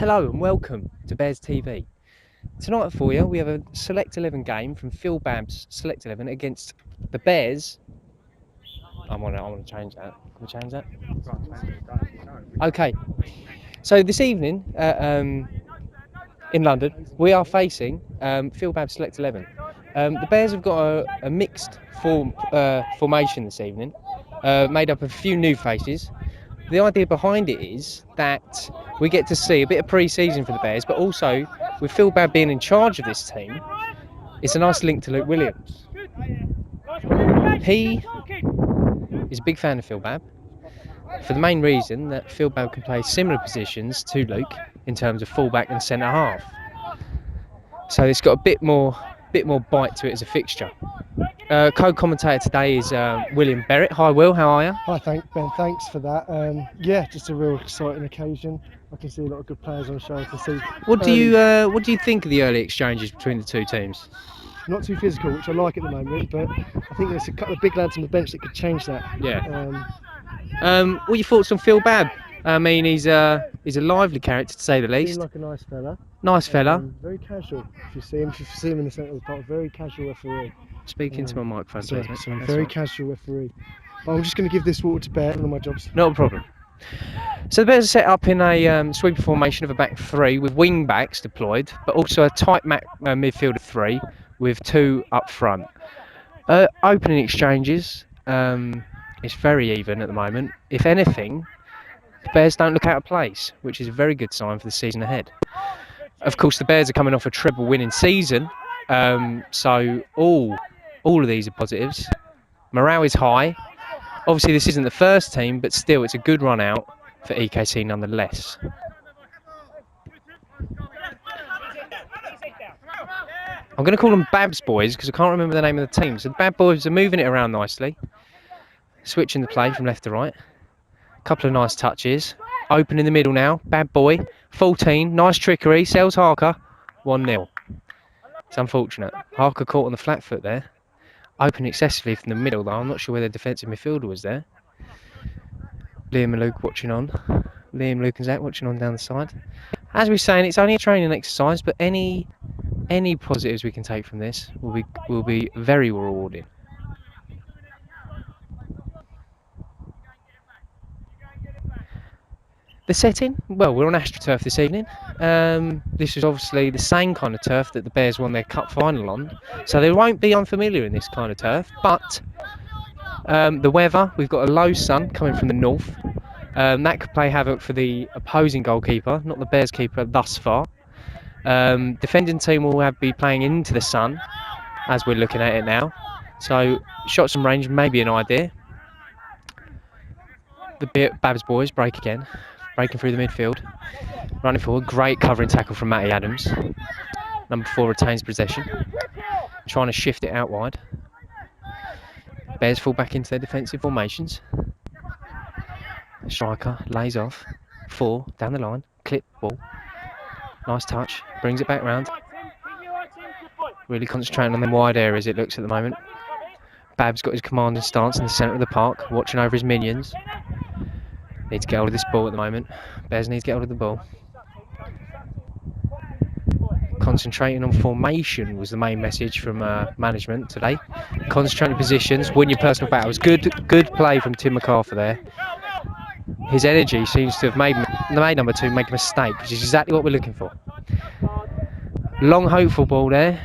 Hello and welcome to Bears TV. Tonight for you we have a Select 11 game from Phil Babb's Select 11 against the Bears. I want to change that. Can we change that? Okay. So this evening in London we are facing Phil Babb's Select 11. The Bears have got a mixed formation this evening, made up of a few new faces. The idea behind it is that we get to see a bit of pre-season for the Bears, but also with Phil Babb being in charge of this team, it's a nice link to Luke Williams. He is a big fan of Phil Babb for the main reason that Phil Babb can play similar positions to Luke in terms of fullback and centre half. So it's got a bit more bite to it as a fixture. Co-commentator today is William Berrett. Hi Will, how are you? Hi, Ben. Thanks for that. Yeah, just a real exciting occasion. I can see a lot of good players on the show. I can see. What do you think of the early exchanges between the two teams? Not too physical, which I like at the moment, but I think there's a couple of big lads on the bench that could change that. Yeah. What are your thoughts on Phil Babb? I mean, he's a lively character to say the least. Seems like a nice fella. Nice fella. Very casual. If you see him in the centre of the park, very casual referee. Speak into my microphone, please. Sorry, very casual referee. But I'm just going to give this water to Bear. One of my jobs. Not a problem. So the Bears are set up in a sweeper formation of a back three with wing backs deployed, but also a tight midfield of three with two up front. Opening exchanges, it's very even at the moment. If anything, the Bears don't look out of place, which is a very good sign for the season ahead. Of course, the Bears are coming off a treble winning season, so all of these are positives. Morale is high. Obviously, this isn't the first team, but still, it's a good run out for EKC nonetheless. I'm going to call them Babb's boys because I can't remember the name of the team. So the Babb boys are moving it around nicely, switching the play from left to right. A couple of nice touches. Open in the middle now. Babb boy, 14, nice trickery. Sells Harker, 1-0. It's unfortunate. Harker caught on the flat foot there. Open excessively from the middle though. I'm not sure where the defensive midfielder was there. Liam and Luke watching on. Liam, Luke and Zach watching on down the side. As we're saying, it's only a training exercise, but any positives we can take from this will be very rewarding. The setting? Well, we're on AstroTurf this evening. This is obviously the same kind of turf that the Bears won their cup final on, so they won't be unfamiliar in this kind of turf. But the weather, we've got a low sun coming from the north. That could play havoc for the opposing goalkeeper, not the Bears keeper thus far. Defending team will be playing into the sun, as we're looking at it now. So shots and range may be an idea. The Babb's boys break again. Breaking through the midfield, running forward, great covering tackle from Matty Adams. Number 4 retains possession, trying to shift it out wide. Bears fall back into their defensive formations. Striker lays off, 4 down the line, clip ball, nice touch, brings it back round. Really concentrating on them wide areas it looks at the moment. Babb's got his commanding stance in the centre of the park, watching over his minions. Need to get hold of this ball at the moment. Bears need to get hold of the ball. Concentrating on formation was the main message from management today. Concentrating positions, win your personal battles. Good play from Tim McArthur there. His energy seems to have made number 2 make a mistake, which is exactly what we're looking for. Long hopeful ball there.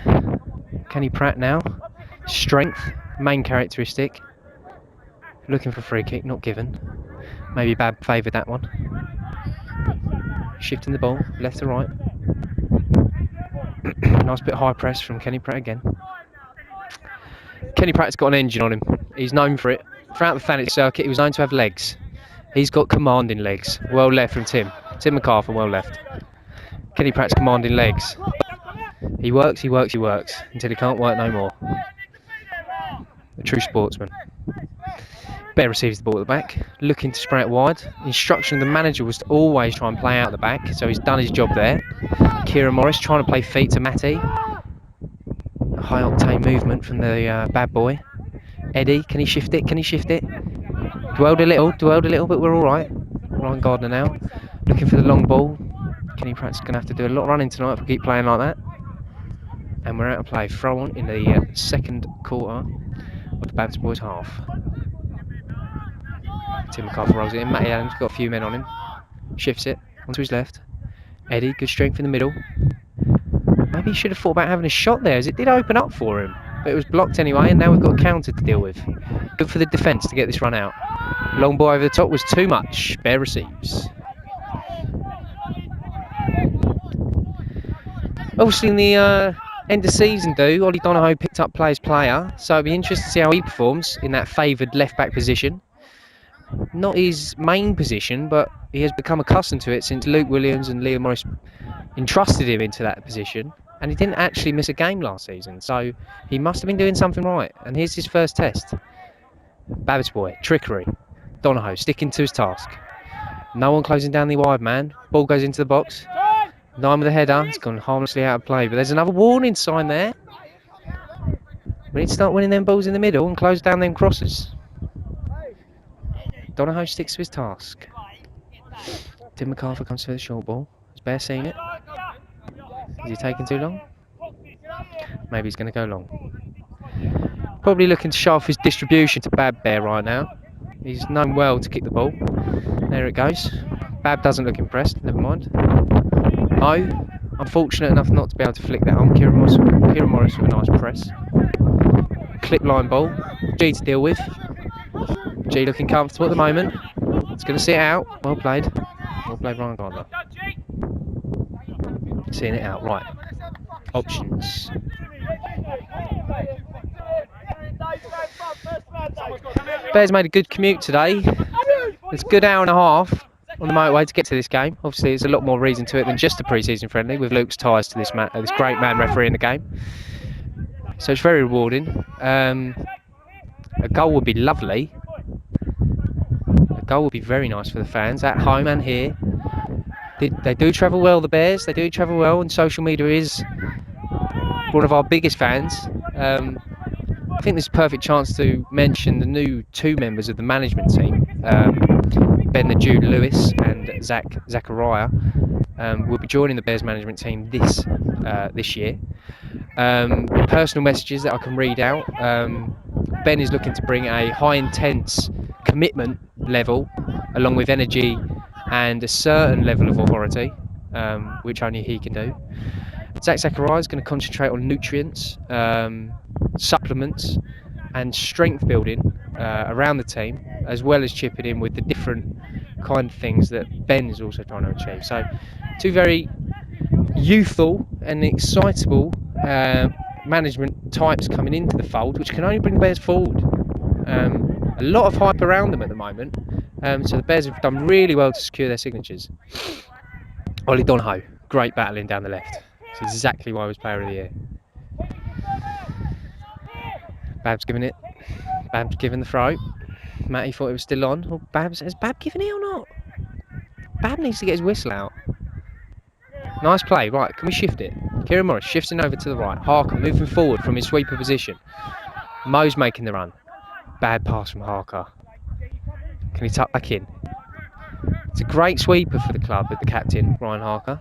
Kenny Pratt now. Strength, main characteristic. Looking for a free kick, not given. Maybe Babb favoured that one. Shifting the ball, left to right. Nice bit of high press from Kenny Pratt again. Kenny Pratt's got an engine on him. He's known for it. Throughout the Thanet circuit, he was known to have legs. He's got commanding legs. Well left from Tim. Tim McArthur, well left. Kenny Pratt's commanding legs. He works until he can't work no more. A true sportsman. Bear receives the ball at the back, looking to spray it wide. Instruction of the manager was to always try and play out the back, so he's done his job there. Kieran Morris trying to play feet to Matty. A high octane movement from the Babb boy. Eddie, can he shift it? Dwelled a little, but we're alright. Ryan Gardner now, looking for the long ball. Kenny Pratt's going to have to do a lot of running tonight if we keep playing like that. And we're out of play. Throw on in the second quarter of the Babs boys half. Tim McCarthy rolls it in. Matty Adams got a few men on him. Shifts it onto his left. Eddie, good strength in the middle. Maybe he should have thought about having a shot there, as it did open up for him. But it was blocked anyway, and now we've got a counter to deal with. Good for the defence to get this run out. Long ball over the top was too much. Bear receives. Obviously, in the end of season, Ollie Donohoe picked up player, so it'll be interesting to see how he performs in that favoured left-back position. Not his main position, but he has become accustomed to it since Luke Williams and Liam Morris entrusted him into that position. And he didn't actually miss a game last season, so he must have been doing something right. And here's his first test. Babbage boy, trickery. Donohoe sticking to his task. No one closing down the wide man. Ball goes into the box. 9 with a header. It's gone harmlessly out of play, but there's another warning sign there. We need to start winning them balls in the middle and close down them crosses. Donohoe sticks to his task. Tim McCarthy comes for the short ball. Has Bear seen it? Is he taking too long? Maybe he's going to go long. Probably looking to show off his distribution to Bab Bear right now. He's known well to kick the ball. There it goes. Bab doesn't look impressed. Never mind. No. Unfortunate enough not to be able to flick that on. Kieran Morris with a nice press. Clip line ball. G to deal with. G looking comfortable at the moment. It's going to sit out. Well played. Well played, Ryan Gardner. Seeing it out. Right. Options. Bears made a good commute today. It's a good hour and a half on the motorway to get to this game. Obviously, there's a lot more reason to it than just a pre-season friendly, with Luke's ties to this great man referee in the game. So it's very rewarding. A goal would be lovely. A goal would be very nice for the fans at home and here. They do travel well, the Bears. They do travel well, and social media is one of our biggest fans. I think this is a perfect chance to mention the new 2 members of the management team. Ben the Jude Lewis and Zachariah will be joining the Bears management team this year. Personal messages that I can read out. Ben is looking to bring a high intense commitment level along with energy and a certain level of authority, which only he can do. Zachariah is going to concentrate on nutrients, supplements and strength building around the team, as well as chipping in with the different kind of things that Ben is also trying to achieve. So 2 very youthful and excitable management types coming into the fold, which can only bring the Bears forward. A lot of hype around them at the moment, so the Bears have done really well to secure their signatures. Ollie Donohoe, great battling down the left. It's exactly why he was player of the year. Bab's giving it. Bab's giving the throw. Matty thought it was still on. Oh, has Bab given it or not? Bab needs to get his whistle out. Nice play. Right, can we shift it? Kieran Morris shifting over to the right. Harker moving forward from his sweeper position. Mo's making the run. Bad pass from Harker. Can he tuck back in? It's a great sweeper for the club with the captain, Ryan Harker.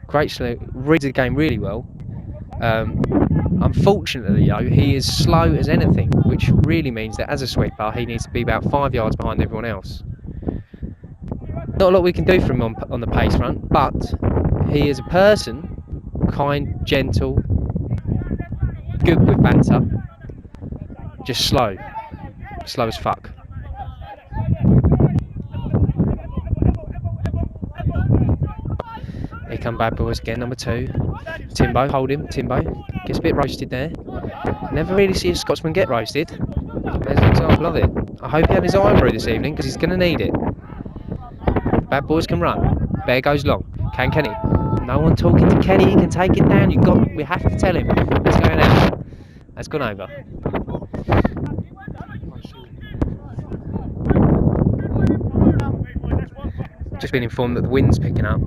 Great sweep. Reads the game really well. Unfortunately, though, he is slow as anything, which really means that as a sweeper, he needs to be about 5 yards behind everyone else. Not a lot we can do for him on the pace front, but he is a person, kind, gentle, good with banter, just slow as fuck. Here come Bad Boys again, number 2. Timbo, hold him. Timbo gets a bit roasted there. Never really see a Scotsman get roasted. There's an example of it. I hope he had his iron brew this evening, because he's going to need it. Bad Boys can run. Bear goes long. Can Kenny? No one talking to Kenny. He can take it down. We have to tell him. It's going out. That's gone over. Just been informed that the wind's picking up.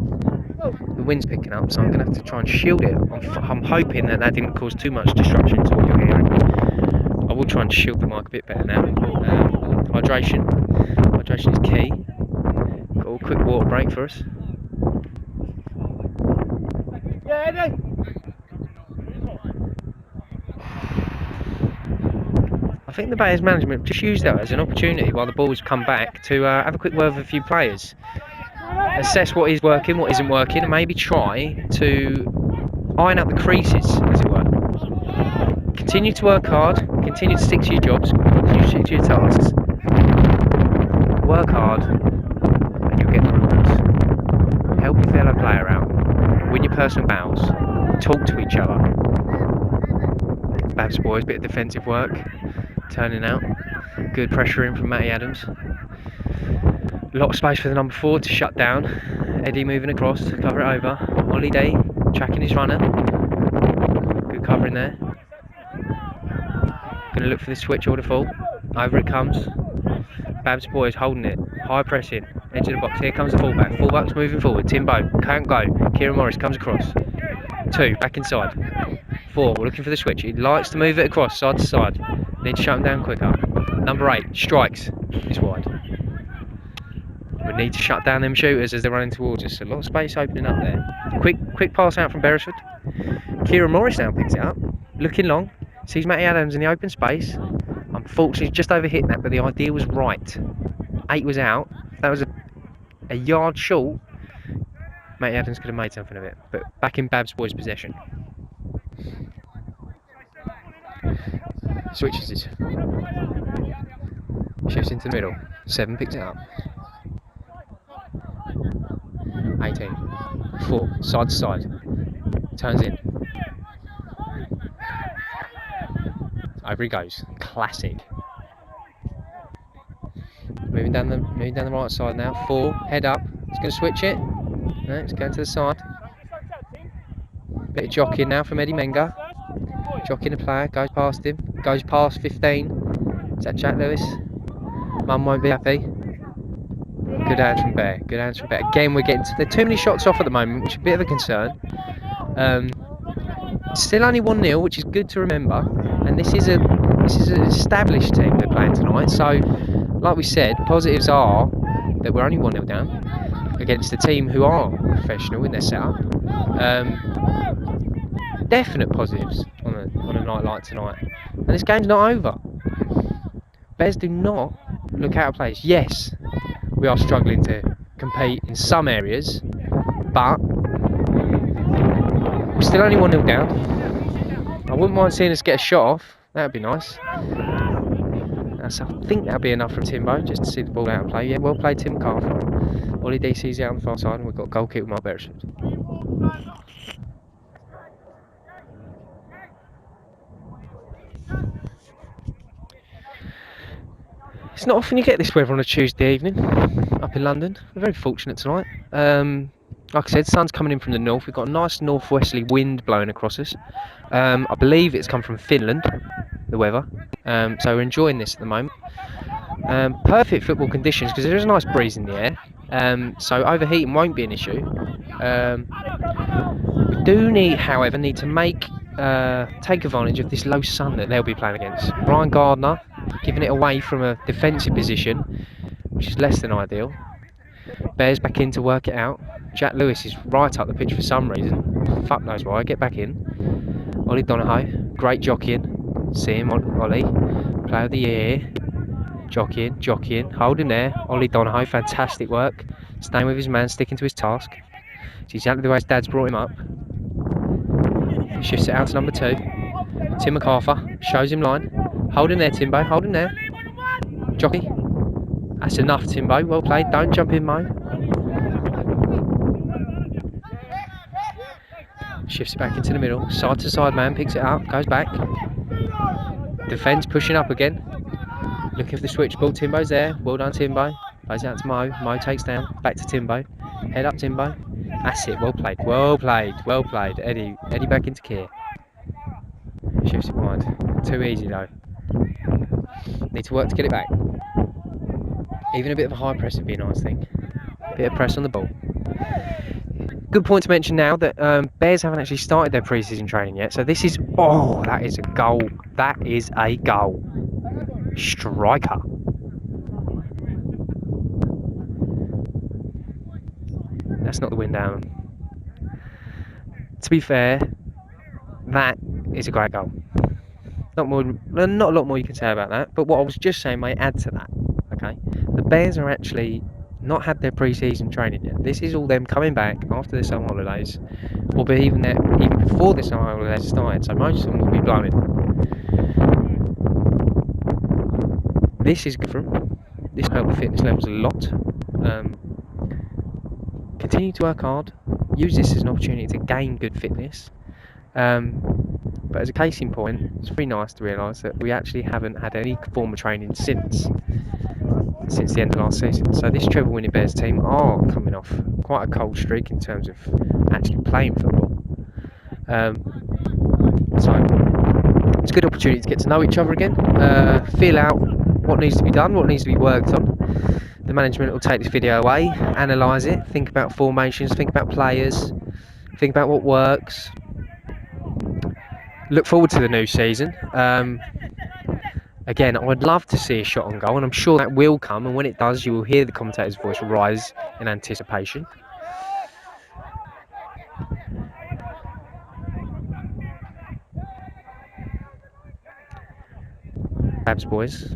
So I'm going to have to try and shield it. I'm hoping that didn't cause too much disruption to what you're hearing. I will try and shield the mic a bit better now. Hydration is key. Got a quick water break for us. I think the Bears management just used that as an opportunity while the ball's come back to have a quick word with a few players, assess what is working, what isn't working, and maybe try to iron out the creases, as it were. Continue to work hard, continue to stick to your jobs, continue to stick to your tasks. Work hard, and you'll get the rewards. Help your fellow player out, win your personal battles, talk to each other. Babs boys, bit of defensive work, turning out. Good pressure in from Matty Adams. A lot of space for the number 4 to shut down. Eddie moving across to cover it over. Ollie Day tracking his runner. Good covering there. Gonna look for the switch or the fall. Over it comes. Babs boys holding it. High pressing. Edge of the box. Here comes the fullback. Fullback's moving forward. Timbo can't go. Kieran Morris comes across. 2 back inside. 4 we're looking for the switch. He likes to move it across side to side. Need to shut him down quicker. Number 8 strikes. It's wide. We need to shut down them shooters as they're running towards us. A lot of space opening up there. Quick pass out from Beresford. Kieran Morris now picks it up. Looking long. Sees Matty Adams in the open space. Unfortunately, just overhit that, but the idea was right. 8 was out. That was a yard short. Matty Adams could have made something of it. But back in Babs boys' possession. Switches it. Shifts into the middle. 7 picks it up. 18. 4 side to side. Turns in. Over he goes. Classic. Moving down the right side now. 4 head up. He's going to switch it. No, it's going to the side. Bit of jockeying now from Eddie Menga. Jockeying the player. Goes past him. Goes past 15. Is that Jack Lewis? Mum won't be happy. Good hands from Bear. Good hands from Bear. Again, we're getting there are too many shots off at the moment, which is a bit of a concern. Still only 1-0, which is good to remember. And this is an established team they're playing tonight. So, like we said, positives are that we're only 1-0 down against a team who are professional in their setup. Definite positives on a night like tonight. And this game's not over. Bears do not look out of place. Yes, we are struggling to compete in some areas, but we're still only 1-0 down. I wouldn't mind seeing us get a shot off. That would be nice. So I think that'll be enough from Timbo, just to see the ball out of play. Yeah, well played, Tim Carver. Ollie DC's out on the far side, and we've got goalkeeper Mark Beresford. It's not often you get this weather on a Tuesday evening up in London. We're very fortunate tonight. Like I said, sun's coming in from the north. We've got a nice northwesterly wind blowing across us. I believe it's come from Finland, the weather. So we're enjoying this at the moment. Perfect football conditions because there is a nice breeze in the air. So overheating won't be an issue. We do need, however, to take advantage of this low sun that they'll be playing against. Ryan Gardner giving it away from a defensive position, which is less than ideal. Bears back in to work it out. Jack Lewis is right up the pitch for some reason. Fuck knows why. Get back in. Ollie Donahoe, great jockeying. See him, Ollie. Player of the year. Jockeying. Hold him there. Ollie Donahoe, fantastic work. Staying with his man, sticking to his task. It's exactly the way his dad's brought him up. Shifts it out to number 2. Tim MacArthur shows him line. Hold him there, Timbo. Hold him there. Jockey. That's enough, Timbo. Well played. Don't jump in, Mo. Shifts it back into the middle. Side to side man. Picks it up. Goes back. Defence pushing up again. Looking for the switch ball. Timbo's there. Well done, Timbo. Plays out to Mo. Mo takes down. Back to Timbo. Head up, Timbo. That's it. Well played. Well played. Eddie back into Keir. Shifts it wide. Too easy though. Need to work to get it back. Even a bit of a high press would be a nice thing. Bit of press on the ball. Good point to mention now that Bears haven't actually started their pre-season training yet. So this is... Oh, that is a goal. That is a goal. Striker. That's not the wind down. to be fair, that is a great goal. Not a lot more you can say about that. But what I was just saying may add to that. Okay, the Bears are actually not had their pre-season training yet. This is all them coming back after the summer holidays, or even before the summer holidays started. So most of them will be blowing. This is good for them. This will help the fitness levels a lot. Continue to work hard. Use this as an opportunity to gain good fitness. But as a case in point, it's very nice to realise that we actually haven't had any form of training since the end of last season. So this treble winning Bears team are coming off quite a cold streak in terms of actually playing football. So it's a good opportunity to get to know each other again, feel out what needs to be done, what needs to be worked on. The management will take this video away, analyse it, think about formations, think about players, think about what works. Look forward to the new season. Again, I would love to see a shot on goal, and I'm sure that will come, and when it does, you will hear the commentator's voice rise in anticipation. Babs boys,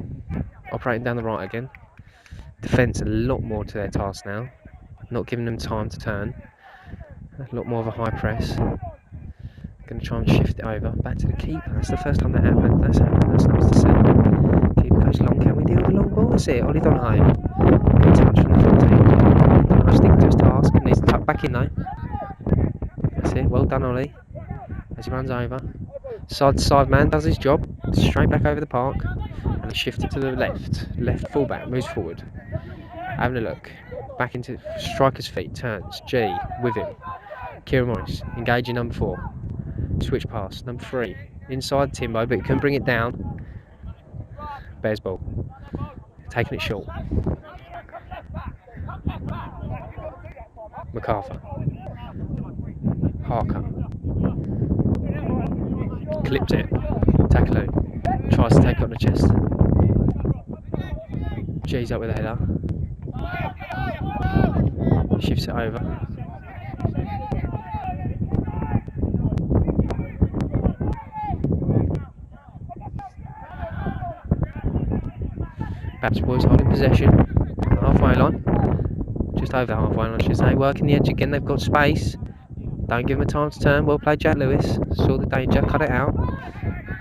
operating down the right again. Defence a lot more to their task now, not giving them time to turn. A lot more of a high press. Going to try and shift it over, back to the keeper. That's the first time that happened. That's nice to see. Keeper goes long, can we deal with a long ball? That's it, Ollie Donahoe. Good touch from the full team. Donahoe sticking to his task, needs to tuck back in though. That's it, well done Ollie. As he runs over. Side to side man does his job, straight back over the park. And he shifted to the left fullback, moves forward. Having a look, back into striker's feet, turns, G with him. Kieran Morris, engaging number 4. Switch pass, number 3. Inside Timbo, but he couldn't bring it down. Bears ball. Taking it short. MacArthur. Harker. Clips it. Takaloo. Tries to take it on the chest. G's up with a header. Shifts it over. Babs boys holding possession. Halfway line. Just over the halfway line, I should say. Working the edge again, they've got space. Don't give them a time to turn. Well played, Jack Lewis. Saw the danger, cut it out.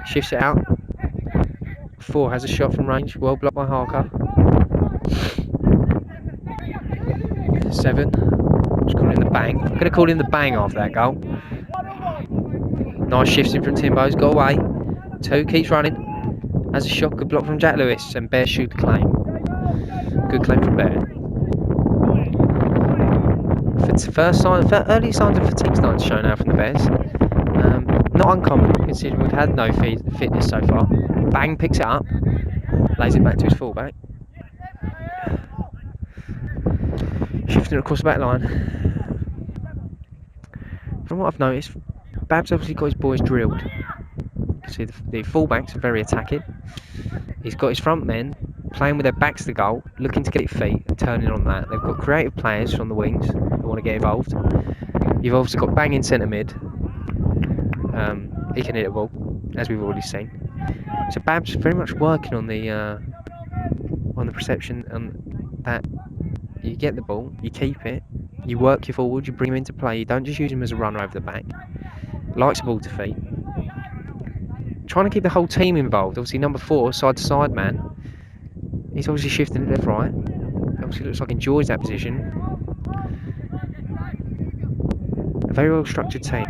Shifts it out. 4 has a shot from range. Well blocked by Harker. 7. Just calling him the bang. I'm going to call him the bang after that goal. Nice shifting from Timbo's. Got away. 2 keeps running. Has a shot. Good block from Jack Lewis. And Bear shoot the claim. Good claim from Bear. Early signs of fatigue starting to show now from the Bears. Not uncommon considering we've had no fitness so far. Bang picks it up. Lays it back to his fullback. Shifting across the back line. From what I've noticed, Babs obviously got his boys drilled. You can see the fullbacks are very attacking. He's got his front men playing with their backs to the goal, looking to get it feet and turning on that. They've got creative players from the wings that want to get involved. You've obviously got banging centre mid. He can hit a ball, as we've already seen. So Babs very much working on the perception that you get the ball, you keep it, you work your forward, you bring him into play. You don't just use him as a runner over the back. Likes the ball to feet. Trying to keep the whole team involved. Obviously number 4, side to side man. He's obviously shifting it left right. Obviously looks like he enjoys that position. A very well structured team.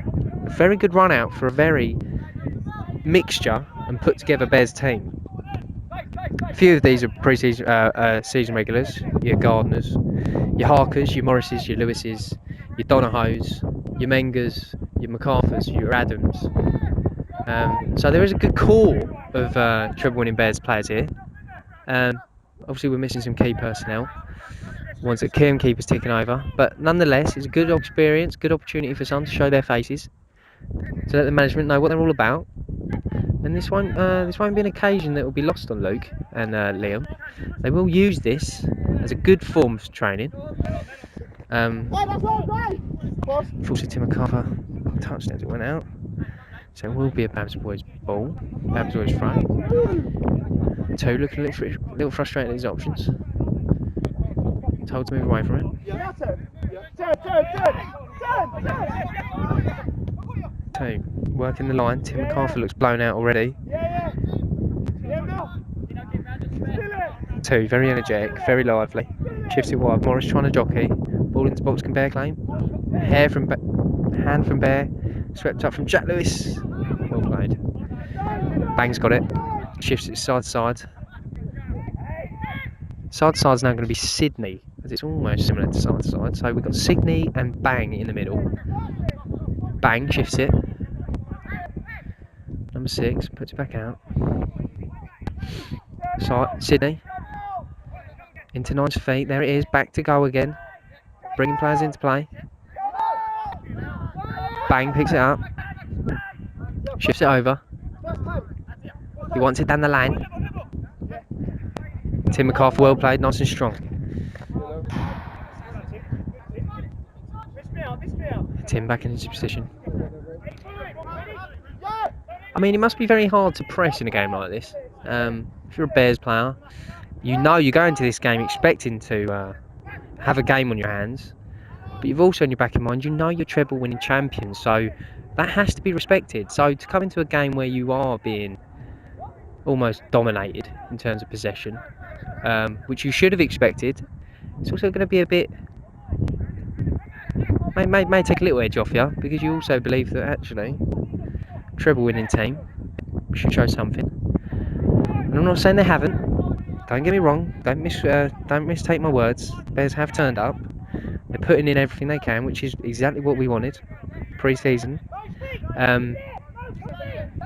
A very good run out for a very mixture and put together Bears team. A few of these are pre-season season regulars. Your Gardners, your Harkers, your Morrises, your Lewises, your Donahoes, your Mengers, your MacArthurs, your Adams. So there is a good core of treble winning Bears players here. Obviously we're missing some key personnel. Ones that Kieran Keeper's taking over. But nonetheless, it's a good experience, good opportunity for some to show their faces. To let the management know what they're all about. And this won't be an occasion that will be lost on Luke and Liam. They will use this as a good form of training. Unfortunately, Tim MacArthur touched as it went out. So it will be a Babs Boys ball. Babs Boys throw. 2 looking a little frustrated at his options. Told to move away from it. 2 working the line. Tim McArthur looks blown out already. 2 very energetic, very lively. Shifts it wide. Morris trying to jockey. Ball into box can Bear claim. Hand from Bear. Swept up from Jack Lewis. Well played. Bang's got it. Shifts it side to side. Side to side's now going to be Sydney, as it's almost similar to side to side. So we've got Sydney and Bang in the middle. Bang shifts it. Number 6 puts it back out. Side Sydney into 9's feet. There it is. Back to go again. Bringing players into play. Bang picks it up. Shifts it over. He wants it down the line. Tim McArthur, well played, nice and strong. Tim back in his position. I mean, it must be very hard to press in a game like this. If you're a Bears player, you know you go into this game expecting to have a game on your hands, but you've also in your back of mind, you know you're treble winning champions, so that has to be respected. So to come into a game where you are being almost dominated in terms of possession, which you should have expected, it's also going to be a bit may take a little edge off you, because you also believe that actually treble winning team should show something. And I'm not saying they haven't, don't get me wrong, don't mistake my words. Bears have turned up, they're putting in everything they can, which is exactly what we wanted pre-season,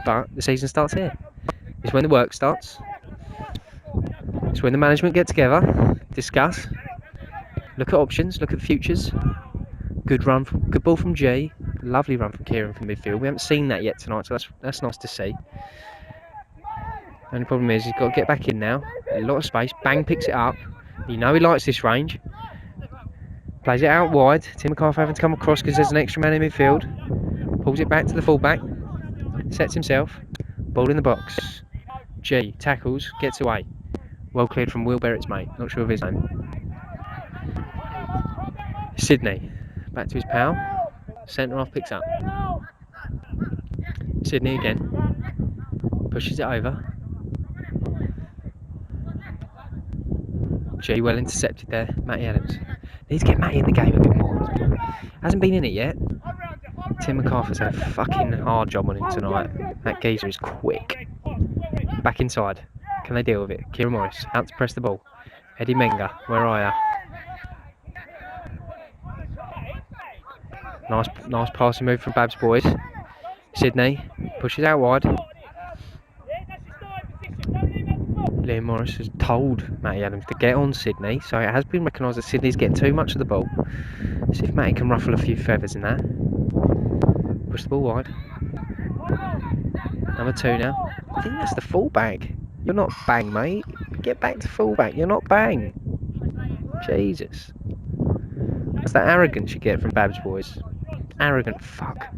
but the season starts here. It's when the work starts. It's when the management get together, discuss, look at options, look at futures. Good ball from G. Lovely run from Kieran from midfield. We haven't seen that yet tonight, so that's nice to see. Only problem is he's got to get back in now. A lot of space. Bang picks it up. You know he likes this range. Plays it out wide. Tim McArthur having to come across because there's an extra man in midfield. Pulls it back to the fullback. Sets himself. Ball in the box. G tackles. Gets away. Well cleared from Will Barrett's mate. Not sure of his name. Sydney. Back to his pal. Centre half picks up. Sydney again. Pushes it over. G well intercepted there. Matty Adams. Needs to get Matty in the game a bit more. Hasn't been in it yet. Tim McArthur's had a fucking hard job on him tonight. That geezer is quick. Back inside. Can they deal with it? Kieran Morris out to press the ball. Eddie Menga, where are ya? Nice passing move from Babs Boys. Sydney pushes out wide. Liam Morris has told Matty Adams to get on Sydney, so it has been recognised that Sydney's getting too much of the ball. See if Matty can ruffle a few feathers in that. Push the ball wide. Number 2 now. I think that's the fullback. You're not Bang, mate. Get back to fullback. You're not Bang. Jesus. That's that arrogance you get from Babs Boys. Arrogant fuck.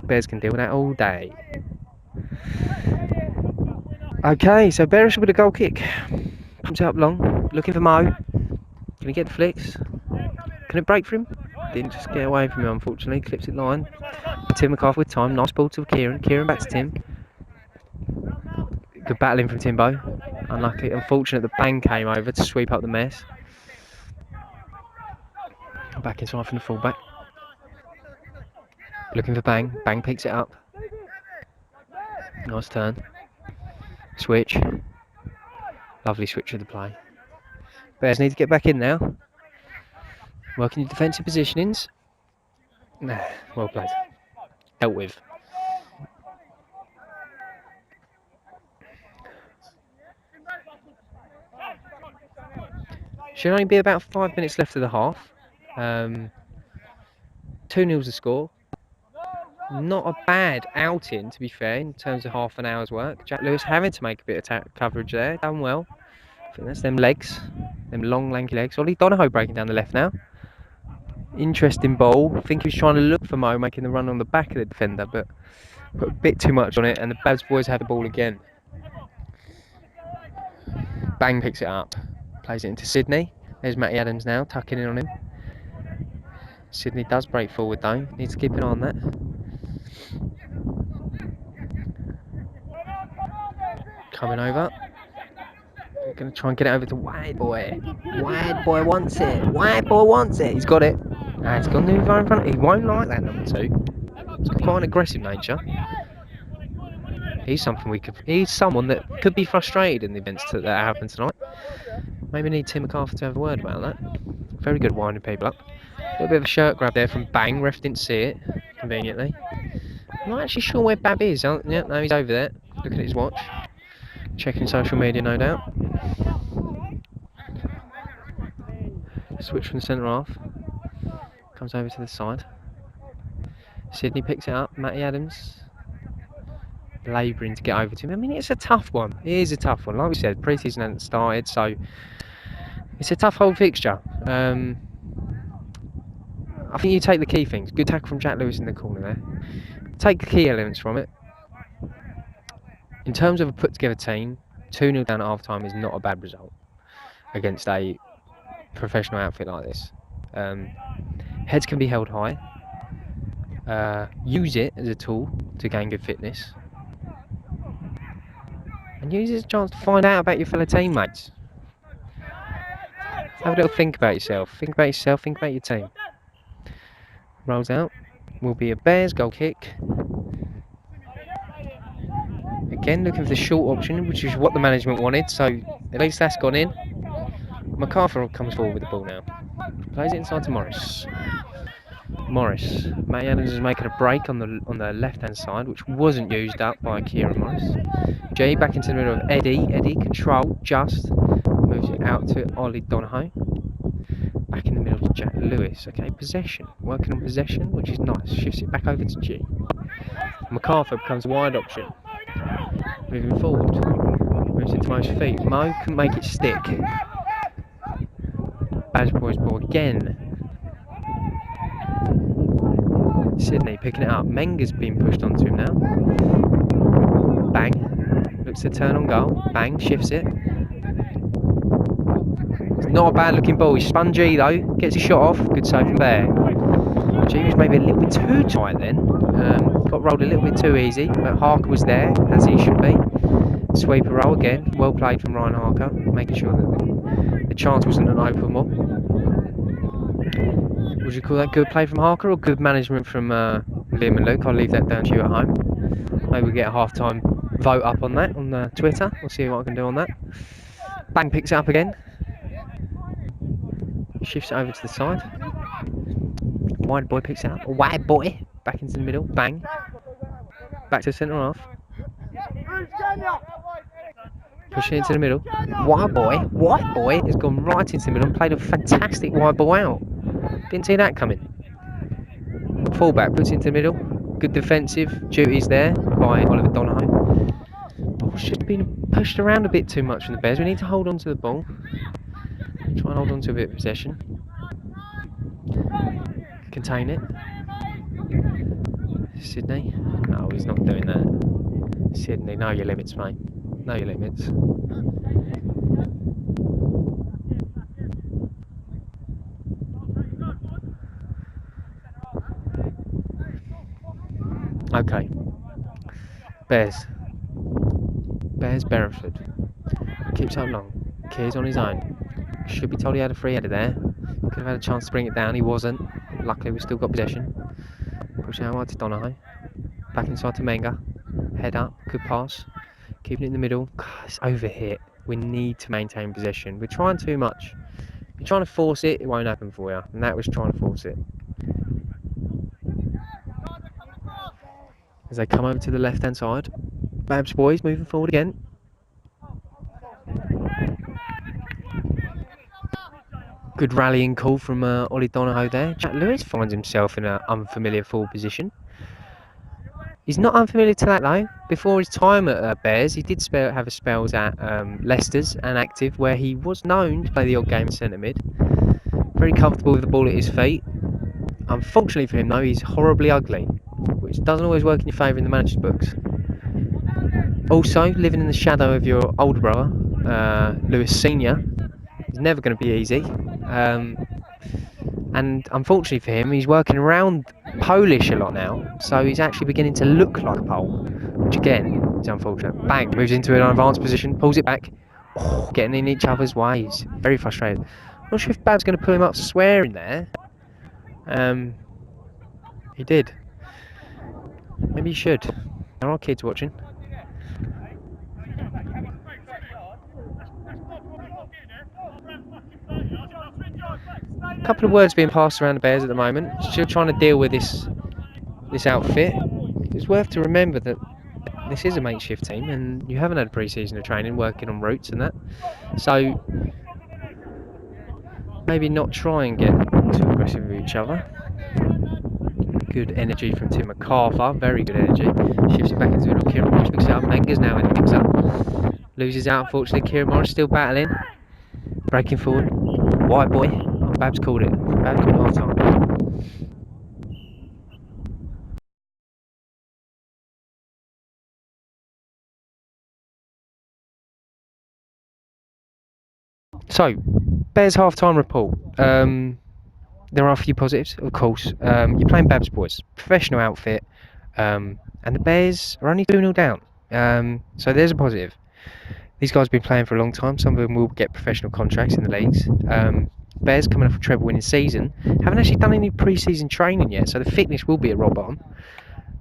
Bears can deal with that all day. Okay, so Bearish with a goal kick. Pumps it up long. Looking for Mo. Can he get the flicks? Can it break for him? Didn't just get away from him, unfortunately. Clips it line. Tim McArthur with time. Nice ball to Kieran. Kieran back to Tim. Good battling from Timbo. Unlucky. Unfortunate that Bang came over to sweep up the mess. Back inside from the fullback. Looking for Bang. Bang picks it up. Nice turn. Switch. Lovely switch of the play. Bears need to get back in now. Working your defensive positionings. Well played. Dealt with. Should only be about 5 minutes left of the half. 2-0 the score. Not a bad outing, to be fair, in terms of half an hour's work. Jack Lewis having to make a bit of coverage there. Done well. I think that's them legs. Them long, lanky legs. Ollie Donahoe breaking down the left now. Interesting ball. I think he was trying to look for Mo, making the run on the back of the defender, but put a bit too much on it, and the Babs boys have the ball again. Bang picks it up, plays it into Sydney. There's Matty Adams now, tucking in on him. Sydney does break forward though, needs to keep an eye on that. Coming over. Going to try and get it over to Wide Boy. Wide Boy wants it. Wide Boy wants it. He's got it. It's gone too far in front. He won't like that number 2. He's got quite an aggressive nature. He's someone that could be frustrated in the events that happen tonight. Maybe need Tim McArthur to have a word about that. Very good winding people up. A little bit of a shirt grab there from Bang. Ref didn't see it, conveniently. I'm not actually sure where Bab is. Yeah, no, he's over there, looking at his watch. Checking social media, no doubt. Switch from the centre half. Comes over to the side. Sydney picks it up. Matty Adams labouring to get over to him. I mean, it's a tough one. It is a tough one. Like we said, pre-season hasn't started, so it's a tough whole fixture. I think you take the key things. Good tackle from Jack Lewis in the corner there. Take the key elements from it. In terms of a put-together team, 2-0 down at half-time is not a bad result against a professional outfit like this. Heads can be held high. Use it as a tool to gain good fitness. And use it as a chance to find out about your fellow teammates. Have a little think about yourself. Think about yourself, think about your team. Rolls out. Will be a Bears goal kick. Again, looking for the short option, which is what the management wanted, so at least that's gone in. McArthur comes forward with the ball now. Plays it inside to Morris. Matty Adams is making a break on the left-hand side, which wasn't used up by Kieran Morris. Jay back into the middle of Eddie. Eddie, control, just. Moves it out to Ollie Donahoe. Back in the middle to Jack Lewis. Okay, possession. Working on possession, which is nice. Shifts it back over to G. McArthur becomes a wide option. Moving forward. Moves into Mo's feet. Mo can make it stick. Badge Boys ball again. Sydney picking it up. Menga's been pushed onto him now. Bang. Looks to turn on goal. Bang. Shifts it. It's not a bad looking ball. He's spun G though. Gets his shot off. Good save from there. G was maybe a little bit too tight then. Got rolled a little bit too easy. But Harker was there, as he should be. Sweeper roll again. Well played from Ryan Harker. Making sure that the chance wasn't an open one. Would you call that good play from Harker or good management from Liam and Luke? I'll leave that down to you at home. Maybe we get a half-time vote up on that on Twitter. We'll see what I can do on that. Bang picks it up again. Shifts it over to the side. Wide Boy picks it up. Wide Boy back into the middle. Bang. Back to the centre half. Push it into the middle. Wide Boy has gone right into the middle and played a fantastic wide ball out. Didn't see that coming. Fullback puts it into the middle. Good defensive duties there by Oliver Donahoe. Ball should have been pushed around a bit too much from the Bears. We need to hold on to the ball. Try and hold on to a bit of possession. Contain it. Sydney. No, he's not doing that. Sydney, know your limits, mate. Know your limits. Okay. Bears, Berrowford. Keeps up long. Keir's on his own. Should be told he had a free header there. Could have had a chance to bring it down. He wasn't. Luckily, we've still got possession. Push out wide to Donahoe. Back inside to Menga. Head up. Good pass. Keeping it in the middle. God, it's overhit. We need to maintain possession. We're trying too much. If you're trying to force it, it won't happen for you. And that was trying to force it. As they come over to the left-hand side. Babs boys moving forward again. Good rallying call from Ollie Donahoe there. Jack Lewis finds himself in an unfamiliar forward position. He's not unfamiliar to that though. Before his time at Bears, he did have a spells at Leicester's and Active, where he was known to play the odd game centre mid. Very comfortable with the ball at his feet. Unfortunately for him, though, he's horribly ugly, which doesn't always work in your favour in the manager's books. Also, living in the shadow of your older brother, Lewis Senior, is never going to be easy. And unfortunately for him, he's working around Polish a lot now, so he's actually beginning to look like a Pole, which again is unfortunate. Bang, moves into an advanced position, pulls it back, getting in each other's ways. Very frustrated. Not sure if Bab's going to pull him up swearing there. He did. Maybe he should. There are kids watching. A couple of words being passed around the Bears at the moment. Still trying to deal with this outfit. It's worth to remember that this is a makeshift team and you haven't had a pre-season of training working on routes and that. So maybe not try and get too aggressive with each other. Good energy from Tim MacArthur, very good energy. Shifts it back into the middle. Kieran Morris picks it up. Menga's now in the mix up. Loses out, unfortunately. Kieran Morris still battling. Breaking forward. White boy. Oh, Babs called it. Babs called it half time. So, Bears half-time report. There are a few positives, of course. You're playing Babs boys, professional outfit, and the Bears are only 2-0 down. So there's a positive. These guys have been playing for a long time. Some of them will get professional contracts in the leagues. Bears coming off a treble-winning season haven't actually done any pre-season training yet, so the fitness will be at rock bottom.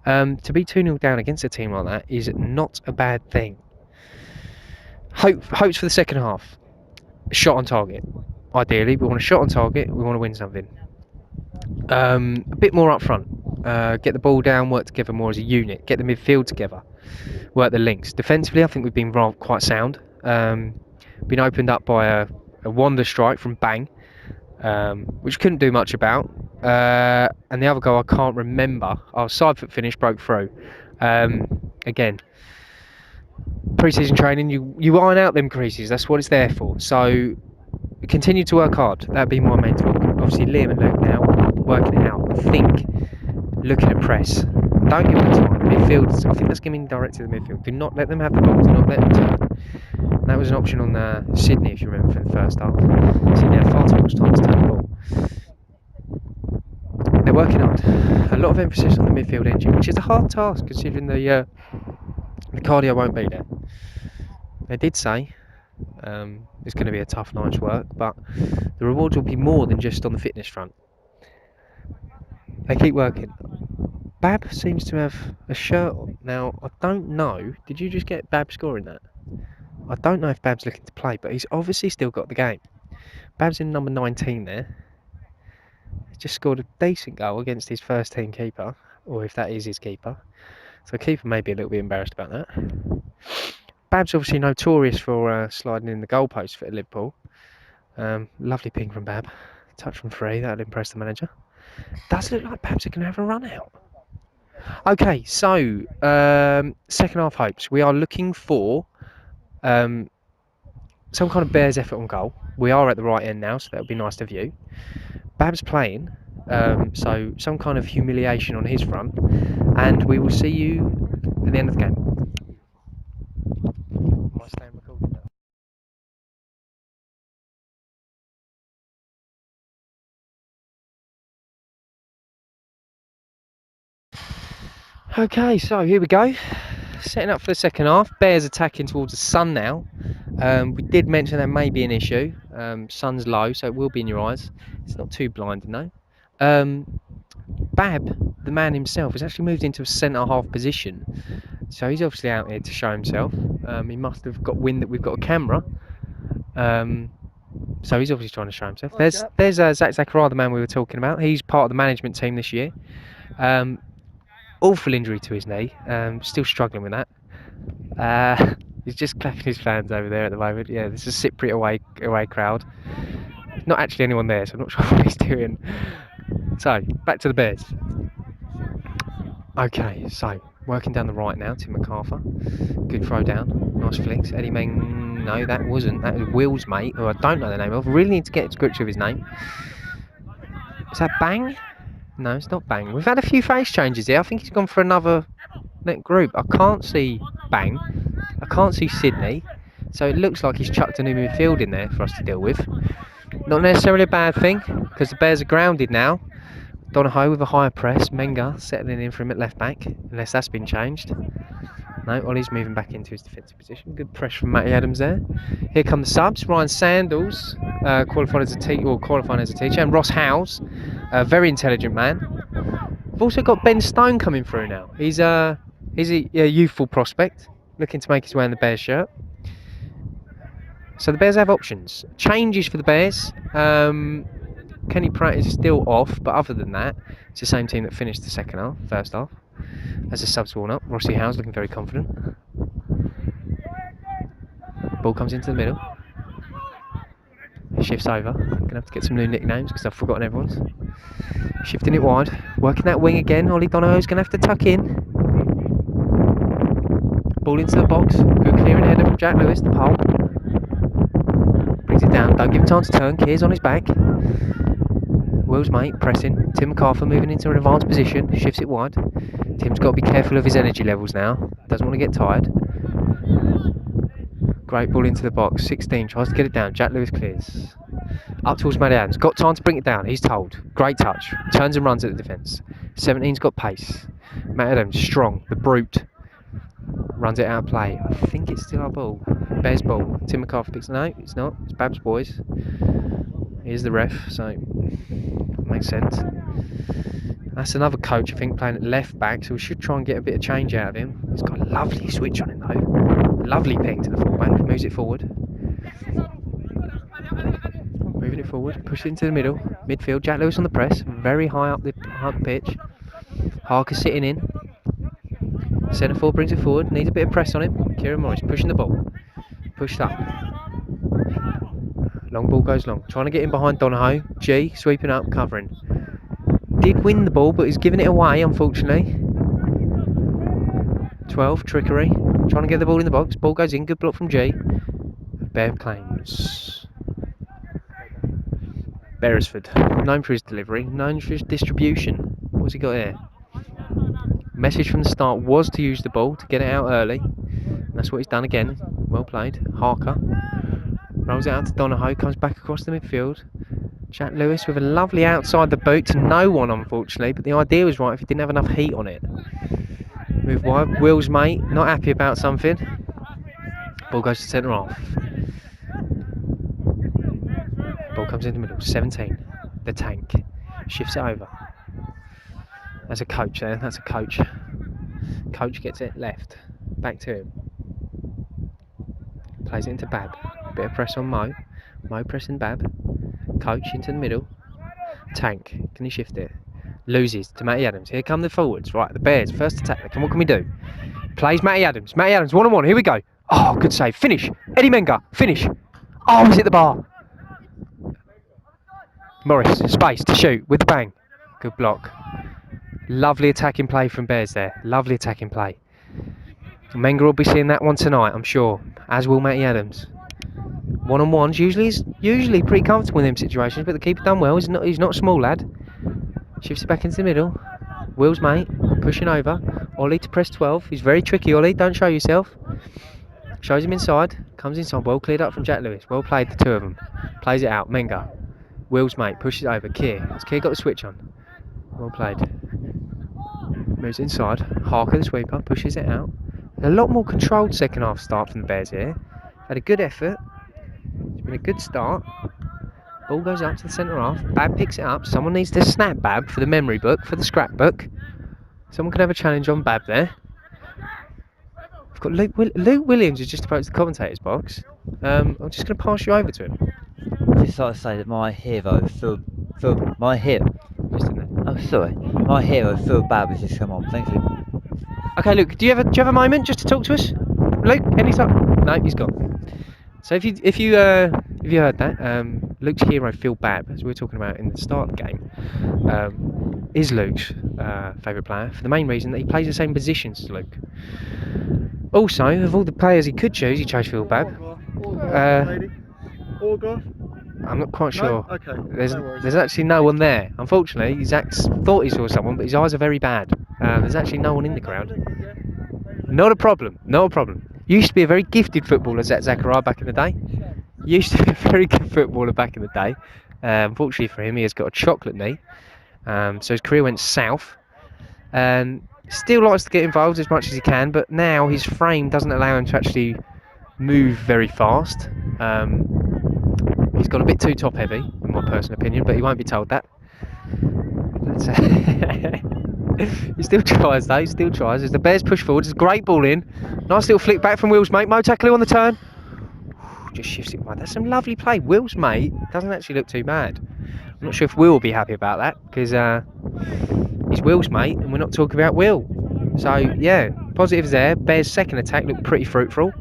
To be 2-0 down against a team like that is not a bad thing. Hopes for the second half. Shot on target. Ideally, we want a shot on target. We want to win something. A bit more up front. Get the ball down, work together more as a unit. Get the midfield together. Work the links. Defensively, I think we've been quite sound. Been opened up by a wander strike from Bang, which couldn't do much about. And the other goal I can't remember. Our side foot finish broke through. Again, pre-season training, you iron out them creases. That's what it's there for. So continue to work hard. That'd be my main talk. Obviously, Liam and Luke now working it out. I think looking at press. Don't give them time. Midfield. I think that's giving direct to the midfield. Do not let them have the ball. Do not let them turn. And that was an option on Sydney, if you remember, for the first half. Sydney had far too much time to turn the ball. They're working hard. A lot of emphasis on the midfield engine, which is a hard task considering the cardio won't be there. They did say it's going to be a tough night's work, but the rewards will be more than just on the fitness front. They keep working. Bab seems to have a shirt on. Now, I don't know. Did you just get Bab scoring that? I don't know if Bab's looking to play, but he's obviously still got the game. Bab's in number 19 there. He's just scored a decent goal against his first team keeper, or if that is his keeper. So keeper may be a little bit embarrassed about that. Bab's obviously notorious for sliding in the goalpost for Liverpool. Lovely ping from Bab. Touch from free, that'll impress the manager. Does look like Babs are going to have a run out. Okay, so second half hopes. We are looking for some kind of Bears effort on goal. We are at the right end now, so that'll be nice to view. Bab's playing, so some kind of humiliation on his front, and we will see you at the end of the game. Am I staying recording now? Okay, so here we go. Setting up for the second half. Bears attacking towards the sun now. We did mention there may be an issue. Sun's low, so it will be in your eyes. It's not too blinding though. Bab, the man himself, has actually moved into a centre half position. So he's obviously out here to show himself. He must have got wind that we've got a camera. So he's obviously trying to show himself. There's Zach Zachariah, the man we were talking about. He's part of the management team this year. Awful injury to his knee. Still struggling with that. He's just clapping his fans over there at the moment. Yeah, this is a Cypriot away crowd. Not actually anyone there, so I'm not sure what he's doing. So, back to the Bears. Okay, so working down the right now, Tim MacArthur. Good throw down. Nice flicks. Eddie Meng. No, that wasn't. That was Will's mate, who I don't know the name of. Really need to get to grips with his name. Is that Bang? No, it's not Bang. We've had a few face changes here. I think he's gone for another net group. I can't see Bang. I can't see Sydney. So it looks like he's chucked a new midfield in there for us to deal with. Not necessarily a bad thing, because the Bears are grounded now. Donahoe with a higher press. Menga settling in for him at left back, unless that's been changed. No, Ollie's moving back into his defensive position. Good press from Matty Adams there. Here come the subs. Ryan Sandals, qualifying as a teacher, and Ross Howes, a very intelligent man. We've also got Ben Stone coming through now. He's a youthful prospect, looking to make his way in the Bears shirt. So the Bears have options. Changes for the Bears. Kenny Pratt is still off, but other than that, it's the same team that finished the first half. As the subs warm up, Rossi Howes looking very confident. Ball comes into the middle. Shifts over. Gonna have to get some new nicknames because I've forgotten everyone's. Shifting it wide. Working that wing again. Ollie Donahoe's gonna have to tuck in. Ball into the box. Good clearing header from Jack Lewis, the pole. Brings it down. Don't give him time to turn. Keir's on his back. Will's mate pressing. Tim MacArthur moving into an advanced position. Shifts it wide. Tim's got to be careful of his energy levels now. Doesn't want to get tired. Great ball into the box. 16 tries to get it down. Jack Lewis clears. Up towards Matty Adams. Got time to bring it down. He's told. Great touch. Turns and runs at the defence. 17's got pace. Matty Adams strong. The brute. Runs it out of play. I think it's still our ball. Bears ball. Tim MacArthur picks it. No, it's not. It's Babs boys. Here's the ref. So makes sense. That's another coach, I think, playing at left back, so we should try and get a bit of change out of him. He's got a lovely switch on him, though. Lovely ping to the fullback. Moves it forward. Moving it forward. Push it into the middle. Midfield. Jack Lewis on the press. Very high up the pitch. Harker sitting in. Centre forward brings it forward. Needs a bit of press on him. Kieran Morris pushing the ball. Pushed up. Long ball goes long. Trying to get in behind Donahoe. G sweeping up, covering. Did win the ball, but he's giving it away, unfortunately. 12, trickery. Trying to get the ball in the box. Ball goes in. Good block from G. Bear claims. Beresford, known for his delivery, known for his distribution. What's he got here? Message from the start was to use the ball to get it out early. And that's what he's done again. Well played. Harker rolls it out to Donahoe. Comes back across the midfield. Jack Lewis with a lovely outside the boot to no one, unfortunately, but the idea was right if he didn't have enough heat on it. Move wide. Will's mate, not happy about something. Ball goes to centre half. Ball comes in the middle. 17. The tank. Shifts it over. That's a coach there. That's a coach. Coach gets it left. Back to him. Plays it into Bab. Bit of press on Mo. Mo pressing Bab. Coach into the middle. Tank. Can he shift it? Loses to Matty Adams. Here come the forwards. Right, the Bears. First attack. What can we do? Plays Matty Adams. Matty Adams, 1-on-1. Here we go. Oh, good save. Finish. Eddie Menga. Finish. Oh, he's hit the bar. Morris. Space to shoot with the bang. Good block. Lovely attacking play from Bears there. Lovely attacking play. Menga will be seeing that one tonight, I'm sure. As will Matty Adams. 1-on-ones usually pretty comfortable in them situations, but the keeper done well. He's not a small lad. Shifts it back into the middle. Will's mate pushing over. Ollie to press 12. He's very tricky, Ollie. Don't show yourself. Shows him inside. Comes inside. Well cleared up from Jack Lewis. Well played, the two of them. Plays it out. Menga. Will's mate pushes it over. Keir. Has Keir got the switch on? Well played. Moves inside. Harker, the sweeper, pushes it out. A lot more controlled second half start from the Bears here. Had a good effort. It's been a good start. Ball goes up to the centre half. Bab picks it up. Someone needs to snap Bab for the memory book, for the scrapbook. Someone can have a challenge on Bab there. I've got Luke Williams has just approached the commentator's box. I'm just going to pass you over to him. I'd just like to say that my hero, my hero, Phil Bab, has just come on. Thank you. Okay, Luke, do you have a moment just to talk to us? Luke, any time? No, he's gone. So if you heard that, Luke's hero Phil Babb, as we were talking about in the start of the game, is Luke's favourite player for the main reason that he plays the same positions as Luke. Also, of all the players he could choose, he chose Phil Babb. I'm not quite sure. No? Okay. There's no worries. there's actually no one there. Unfortunately, Zach thought he saw someone, but his eyes are very bad. There's actually no one in the crowd. Not a problem. Not a problem. Used to be a very gifted footballer, Zachariah, back in the day. Used to be a very good footballer back in the day. Unfortunately for him, he has got a chocolate knee. So his career went south. Still likes to get involved as much as he can, but now his frame doesn't allow him to actually move very fast. He's got a bit too top heavy, in my personal opinion, but he won't be told that. He still tries though, he still tries. As the Bears push forward, there's a great ball in. Nice little flick back from Will's mate. Mo tackling on the turn. Just shifts it wide. That's some lovely play. Will's mate doesn't actually look too bad. I'm not sure if Will will be happy about that, because he's Will's mate and we're not talking about Will. So yeah, positives there. Bears' second attack looked pretty fruitful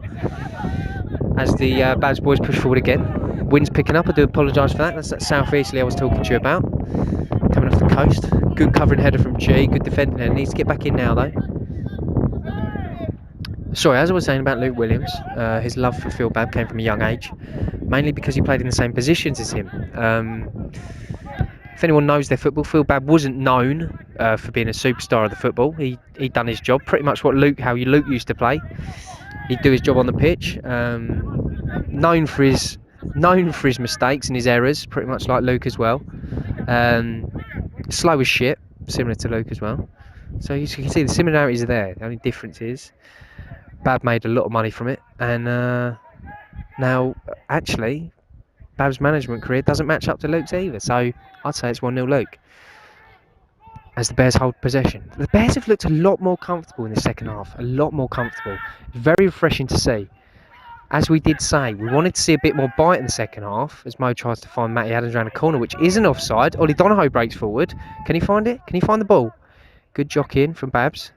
as the Babs boys push forward again. Wind's picking up, I do apologise for that. That's that southeasterly I was talking to you about. Coming off the coast. Good covering header from G, good defending header. Needs to get back in now though. Sorry, as I was saying about Luke Williams, his love for Phil Babb came from a young age, mainly because he played in the same positions as him. If anyone knows their football, Phil Babb wasn't known for being a superstar of the football. He'd done his job, pretty much what Luke used to play. He'd do his job on the pitch. Known for his mistakes and his errors, pretty much like Luke as well. Slow as shit, similar to Luke as well. So you can see the similarities are there. The only difference is Bab made a lot of money from it, and now actually Bab's management career doesn't match up to Luke's either. So I'd say it's 1-0 Luke as the Bears hold possession. The Bears have looked a lot more comfortable in the second half, a lot more comfortable. Very refreshing to see. As we did say, we wanted to see a bit more bite in the second half as Mo tries to find Matty Adams around the corner, which isn't offside. Ollie Donahoe breaks forward. Can he find it? Can he find the ball? Good jock in from Babs.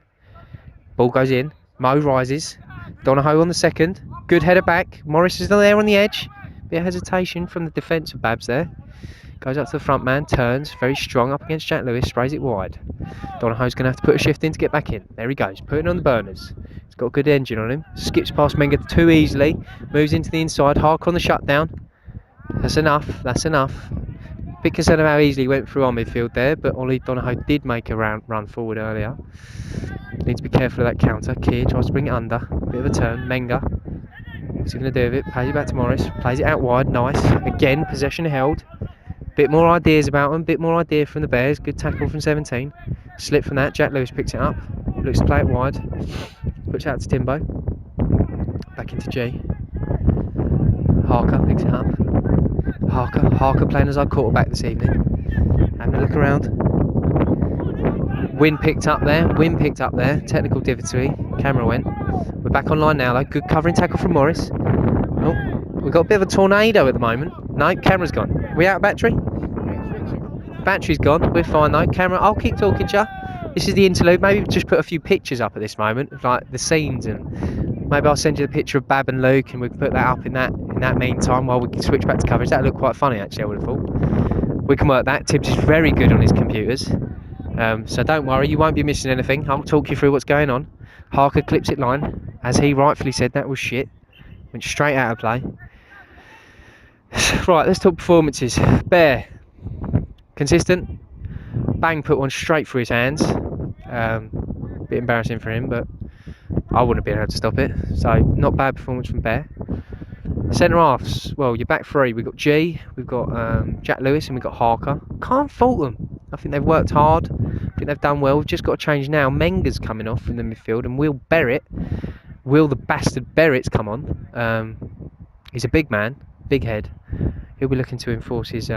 Ball goes in. Mo rises. Donahoe on the second. Good header back. Morris is still there on the edge. Bit of hesitation from the defence of Babs there. Goes up to the front man, turns, very strong up against Jack Lewis, sprays it wide. Donahoe's going to have to put a shift in to get back in. There he goes, putting on the burners. He's got a good engine on him. Skips past Menga too easily. Moves into the inside, Hark on the shutdown. That's enough, that's enough. Bit concerned of how easily he went through our midfield there, but Ollie Donahoe did make a run forward earlier. Need to be careful of that counter. Keir tries to bring it under. Bit of a turn. Menga. What's he going to do with it? Plays it back to Morris. Plays it out wide. Nice. Again, possession held. Bit more ideas about them. Bit more idea from the Bears. Good tackle from 17. Slip from that. Jack Lewis picks it up. Looks to play it wide. Puts it out to Timbo. Back into G. Harker picks it up. Harker playing as our quarterback this evening. Having a look around. Wind picked up there. Technical difficulty. Camera went. We're back online now though. Good covering tackle from Morris. Oh, we've got a bit of a tornado at the moment. No, camera's gone. We out of battery? Battery's gone. We're fine though. Camera, I'll keep talking to you. This is the interlude. Maybe just put a few pictures up at this moment of like the scenes, and maybe I'll send you the picture of Bab and Luke, and we can put that up in that meantime while we can switch back to coverage. That'd look quite funny actually, I would have thought. We can work that. Tibbs is very good on his computers. So don't worry, you won't be missing anything. I'll talk you through what's going on. Harker clips it line. As he rightfully said, that was shit. Went straight out of play. Right, let's talk performances. Bear. Consistent. Bang put one straight through his hands. Bit embarrassing for him, but I wouldn't have been able to stop it. So, not bad performance from Bear. Centre halves. Well, your back three. We've got G, we've got Jack Lewis, and we've got Harker. Can't fault them. I think they've worked hard. I think they've done well. We've just got to change now. Menga's coming off from the midfield, and Will the bastard Berrett's come on. He's a big man, big head. He'll be looking to enforce his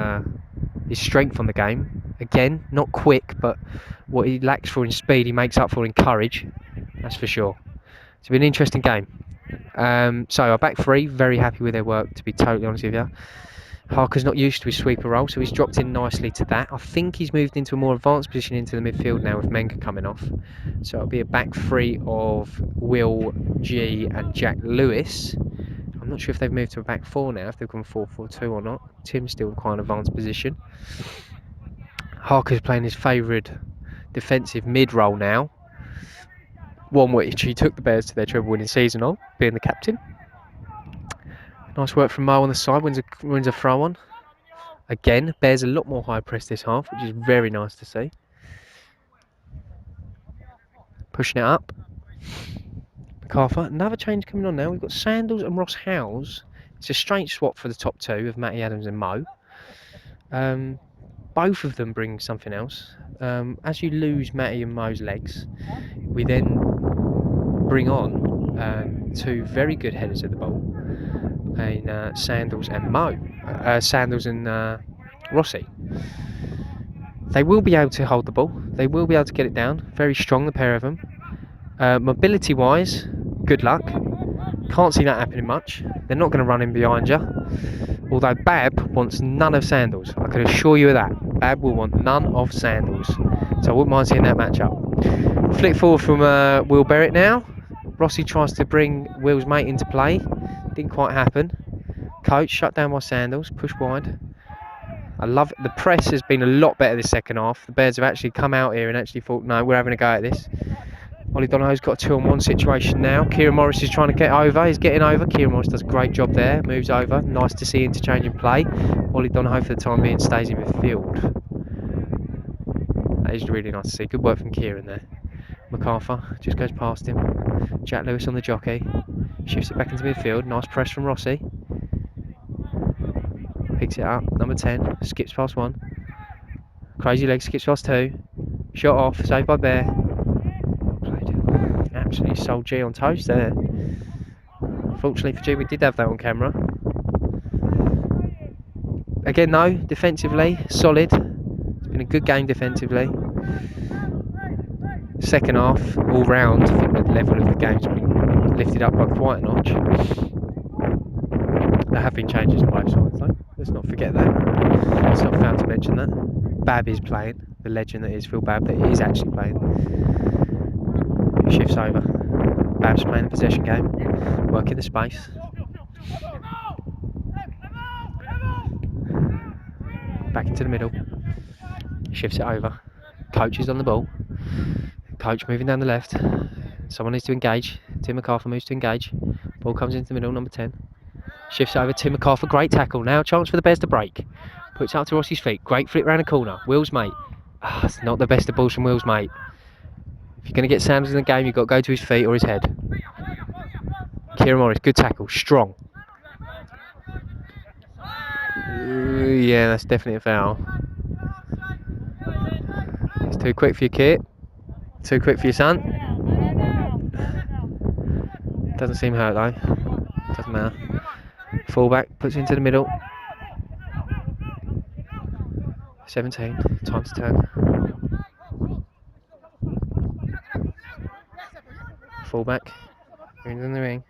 strength on the game. Again, not quick, but what he lacks for in speed, he makes up for in courage. That's for sure. It's been an interesting game. So our back three, very happy with their work, to be totally honest with you. Harker's not used to his sweeper role, so he's dropped in nicely to that. I think he's moved into a more advanced position into the midfield now with Menga coming off. So it'll be a back three of Will, G and Jack Lewis. I'm not sure if they've moved to a back four now, if they've gone 4-4-2 or not. Tim's still in quite an advanced position. Harker's playing his favourite defensive mid role now. One which he took the Bears to their treble winning season on, being the captain. Nice work from Mo on the side, wins a throw on. Again, Bears a lot more high press this half, which is very nice to see. Pushing it up. MacArthur, another change coming on now. We've got Sandals and Ross Howes. It's a strange swap for the top two of Matty Adams and Mo. Both of them bring something else. As you lose Matty and Mo's legs, we then bring on two very good headers of the ball in Sandals and Mo. Sandals and Rossi. They will be able to hold the ball. They will be able to get it down. Very strong, the pair of them. Mobility-wise, good luck. Can't see that happening much. They're not going to run in behind you. Although Bab wants none of Sandals. I can assure you of that. Bab will want none of Sandals. So I wouldn't mind seeing that match up. Flick forward from Will Berrett now. Rossi tries to bring Will's mate into play. Didn't quite happen. Coach shut down by Sandals. Push wide. I love it. The press has been a lot better this second half. The Bears have actually come out here and actually thought, no, we're having a go at this. Ollie Donahoe's got a 2-on-1 situation now. Kieran Morris is trying to get over. He's getting over. Kieran Morris does a great job there. Moves over. Nice to see interchanging play. Ollie Donahoe for the time being stays in midfield. That is really nice to see. Good work from Kieran there. MacArthur just goes past him. Jack Lewis on the jockey. Shifts it back into midfield. Nice press from Rossi. Picks it up. Number 10. Skips past 1. Crazy leg. Skips past 2. Shot off. Saved by Bear. Absolutely sold G on toast there. Fortunately for G, we did have that on camera. Again, though, defensively, solid. It's been a good game defensively. Second half, all round, I think the level of the game's been lifted up by quite a notch. There have been changes on both sides, though. Let's not forget that. Let's not fail to mention that. Bab is playing. The legend that is Phil Bab, that is actually playing. Shifts over. Bab's playing the possession game. Working the space. Back into the middle. Shifts it over. Coach is on the ball. Coach moving down the left. Someone needs to engage. Tim MacArthur moves to engage. Ball comes into the middle, number 10. Shifts it over. Tim MacArthur, great tackle. Now chance for the Bears to break. Puts it up to Rossi's feet. Great flip round the corner. Will's mate. It's not the best of balls from Will's mate. If you're going to get Sanders in the game, you've got to go to his feet or his head. Kieran Morris, good tackle, strong. Yeah, that's definitely a foul. It's too quick for your kid. Too quick for your son. Doesn't seem hurt though. Doesn't matter. Fullback, puts it into the middle. 17, time to turn. Fullback, in the ring.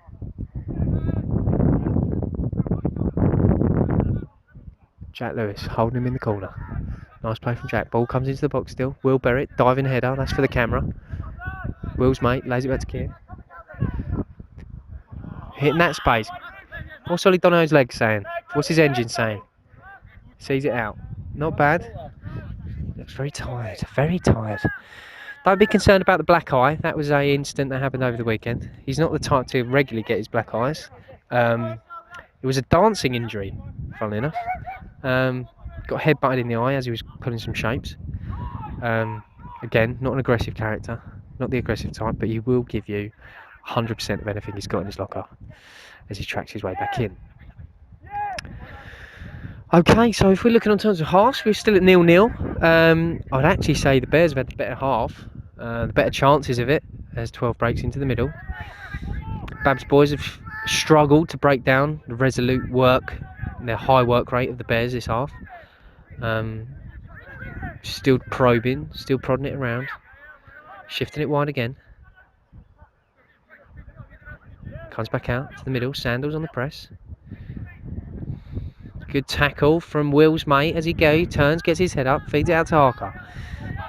Jack Lewis holding him in the corner. Nice play from Jack. Ball comes into the box still. Will Berrett, diving header. That's for the camera. Will's mate lays it back to Keir. Hitting that space. What's Ollie Donahoe's leg saying? What's his engine saying? Sees it out. Not bad. Looks very tired. Very tired. Don't be concerned about the black eye. That was an incident that happened over the weekend. He's not the type to regularly get his black eyes. It was a dancing injury, funnily enough. Got headbutted in the eye as he was pulling some shapes. Again, not an aggressive character. Not the aggressive type, but he will give you 100% of anything he's got in his locker as he tracks his way back in. Okay, so if we're looking on terms of halves, we're still at 0-0. I'd actually say the Bears have had the better half, the better chances of it, as 12 breaks into the middle. Babs boys have struggled to break down the resolute work, their high work rate of the Bears this half. Still probing, still prodding it around, shifting it wide again. Comes back out to the middle, Sandals on the press. Good tackle from Will's mate as he turns, gets his head up, feeds it out to Harker.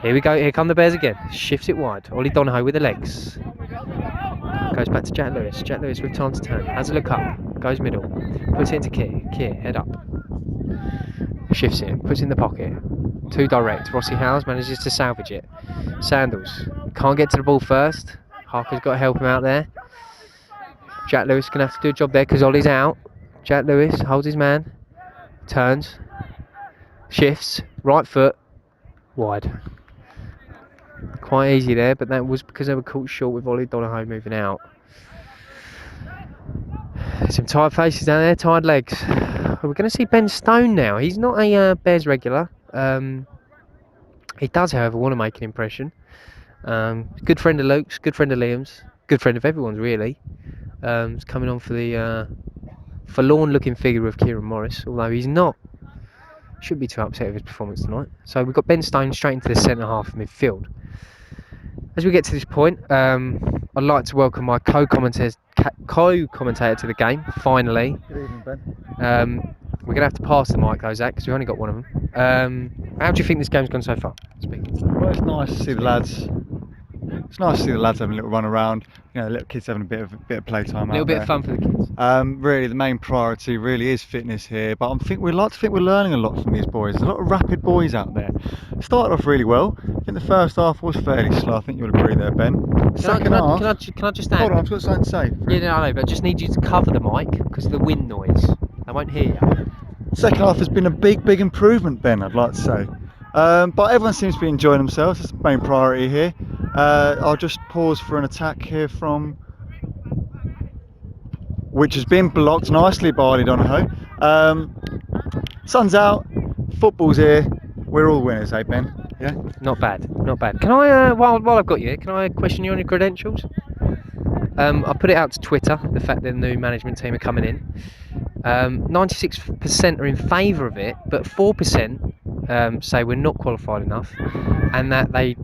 Here we go, here come the Bears again. Shifts it wide. Ollie Donahoe with the legs. Goes back to Jack Lewis. Jack Lewis with time to turn. Has a look up. Goes middle. Puts it into Keir. Keir, head up. Shifts it. Puts it in the pocket. Too direct. Rossi Howes manages to salvage it. Sandals. Can't get to the ball first. Harker's got to help him out there. Jack Lewis going to have to do a job there because Ollie's out. Jack Lewis holds his man. Turns. shifts, right foot, wide. Quite easy there, but that was because they were caught short with Ollie Donohoe moving out. Some tired faces down there, tired legs. We're going to see Ben Stone now. He's not a Bears regular. He does, however, want to make an impression. Good friend of Luke's, good friend of Liam's, good friend of everyone's, really. He's coming on for the forlorn-looking figure of Kieran Morris, although he's not. Shouldn't be too upset with his performance tonight. So we've got Ben Stone straight into the centre half of midfield. As we get to this point, I'd like to welcome my co-commentator to the game, finally. Good evening, Ben. We're going to have to pass the mic though, Zach, because we've only got one of them. How do you think this game's gone so far? Well, it's nice to see the lads. It's nice to see the lads having a little run around. You know, little kids having a bit of playtime. A little bit of fun for the kids. Really, the main priority really is fitness here. But we like to think we're learning a lot from these boys. There's a lot of rapid boys out there. Started off really well. I think the first half was fairly slow. I think you'll agree there, Ben. Second half. Can I just add? Hold on, I've got something to say. Yeah, no, I know, but I just need you to cover the mic because of the wind noise. I won't hear you. Second half has been a big improvement, Ben, I'd like to say. But everyone seems to be enjoying themselves. That's the main priority here. I'll just pause for an attack here from... which has been blocked nicely by Ollie Donohoe. Sun's out, football's here. We're all winners, eh, Ben? Yeah? Not bad. Can I, while I've got you, can I question you on your credentials? I put it out to Twitter, the fact that the new management team are coming in. 96% are in favour of it, but 4% say we're not qualified enough and that they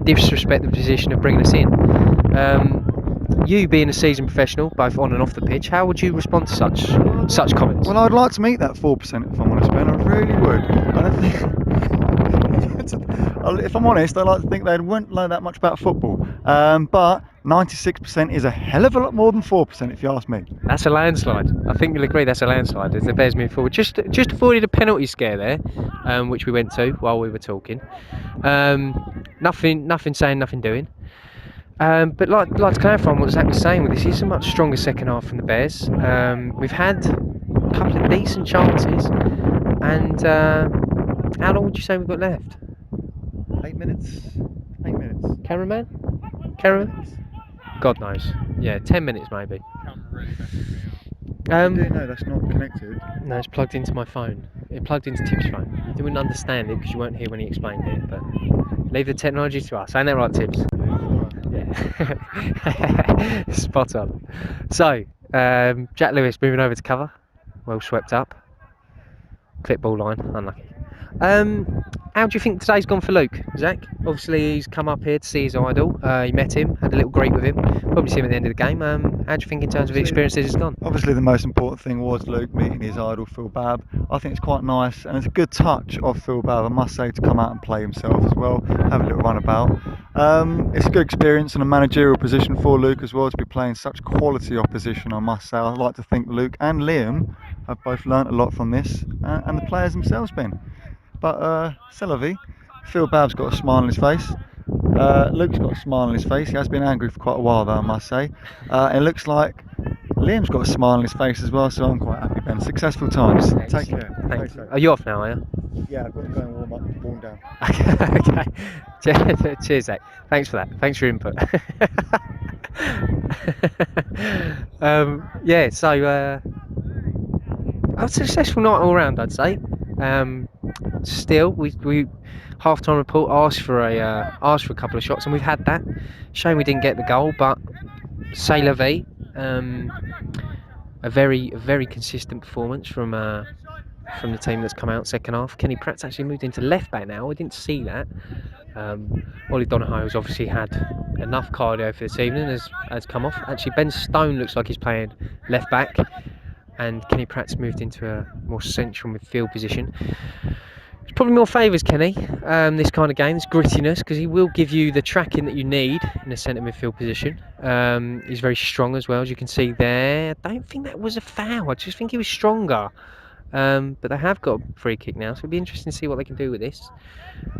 disrespect the position of bringing us in. You being a seasoned professional, both on and off the pitch, how would you respond to such comments? Well, I'd like to meet that 4%, if I'm honest, Ben. I really would. I don't think... if I'm honest, I like to think they wouldn't know that much about football. But 96% is a hell of a lot more than 4%, if you ask me. That's a landslide. I think you'll agree that's a landslide as the Bears move forward. Just avoided a penalty scare there, which we went to while we were talking. Nothing saying, nothing doing. But like to clarify on what Zach was saying, this is a much stronger second half from the Bears. We've had a couple of decent chances, and how long would you say we've got left? 8 minutes. 8 minutes. Cameraman? God knows. Yeah, 10 minutes maybe. No, that's not connected. No, it's plugged into my phone. It plugged into Tip's phone. You wouldn't understand it because you weren't here when he explained it, but leave the technology to us. Ain't that right, Tips? Yeah. Spot on. So, Jack Lewis moving over to cover. Well swept up. Clip ball line. Unlucky. How do you think today's gone for Luke, Zach? Obviously he's come up here to see his idol. He met him, had a little greet with him. Probably see him at the end of the game. How do you think in terms of experiences it's gone? Obviously the most important thing was Luke meeting his idol Phil Babb. I think it's quite nice and it's a good touch of Phil Babb, I must say, to come out and play himself as well, have a little run about. It's a good experience in a managerial position for Luke as well, to be playing such quality opposition, I must say. I'd like to think Luke and Liam have both learnt a lot from this, and the players themselves, Ben. But c'est la vie. Phil Babb's got a smile on his face. Luke's got a smile on his face. He has been angry for quite a while though, I must say. It looks like Liam's got a smile on his face as well, so I'm quite happy, Ben. Successful times. Take care. Thanks. Are you off now, are you? Yeah, I've got to go and warm down. Okay. Cheers, Zach. Thanks for that. Thanks for your input. Yeah, so a successful night all round, I'd say. Still, we half-time report asked for a couple of shots, and we've had that. Shame we didn't get the goal, but c'est la vie. A very consistent performance from the team that's come out second half. Kenny Pratt's actually moved into left back now. I didn't see that. Ollie Donohoe has obviously had enough cardio for this evening, has come off. Actually, Ben Stone looks like he's playing left back, and Kenny Pratt's moved into a more central midfield position. It's probably more favours Kenny, this kind of game, this grittiness, because he will give you the tracking that you need in a centre midfield position. He's very strong as well, as you can see there. I don't think that was a foul, I just think he was stronger. But they have got a free kick now, so it'll be interesting to see what they can do with this.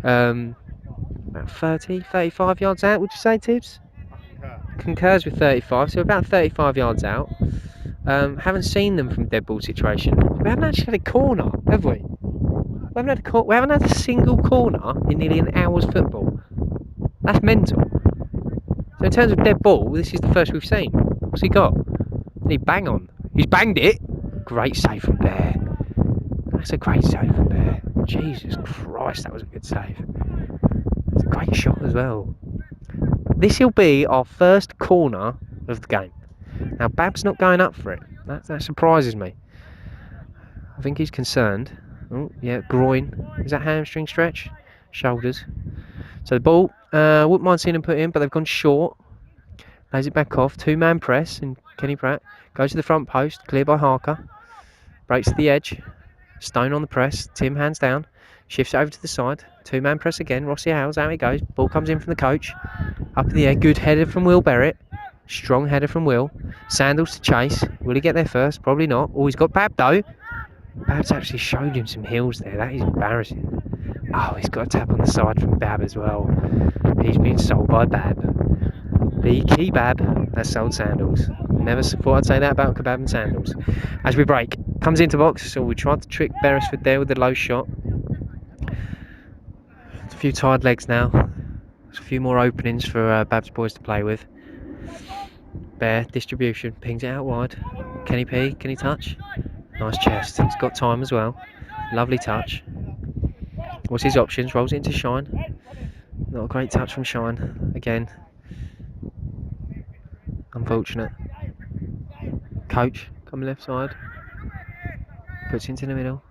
About 35 yards out, would you say, Tibbs? Concurs with 35, so about 35 yards out. Haven't seen them from dead ball situation. We haven't actually had a corner, have we? We haven't had a single corner in nearly an hour's football. That's mental. So in terms of dead ball, this is the first we've seen. What's he got? He bang on. He's banged it. Great save from Bear. That's a great save from Bear. Jesus Christ, that was a good save. It's a great shot as well. This will be our first corner of the game. Now Bab's not going up for it. That surprises me. I think he's concerned. Oh yeah, groin. Is that hamstring stretch? Shoulders. So the ball, wouldn't mind seeing him put in, but they've gone short. Lays it back off. 2-man press, and Kenny Pratt goes to the front post, cleared by Harker. Breaks to the edge. Stone on the press. Tim hands down. Shifts it over to the side. 2-man press again. Rossi Howes, out he goes. Ball comes in from the coach. Up in the air. Good header from Will Berrett. Strong header from Will. Sandals to chase. Will he get there first? Probably not. Oh, he's got Bab though. Bab's actually showed him some heels there. That is embarrassing. Oh, he's got a tap on the side from Bab as well. He's been sold by Bab. The key Bab has sold Sandals. Never thought I'd say that about kebab and sandals. As we break, comes into box, so we tried to trick Beresford there with the low shot. It's a few tired legs now. There's a few more openings for Bab's boys to play with. Bear, distribution, pings it out wide. Kenny P, can he touch? Nice chest, he's got time as well. Lovely touch. What's his options? Rolls it into Shine. Not a great touch from Shine. Again. Unfortunate. Coach, coming left side. Puts it into the middle.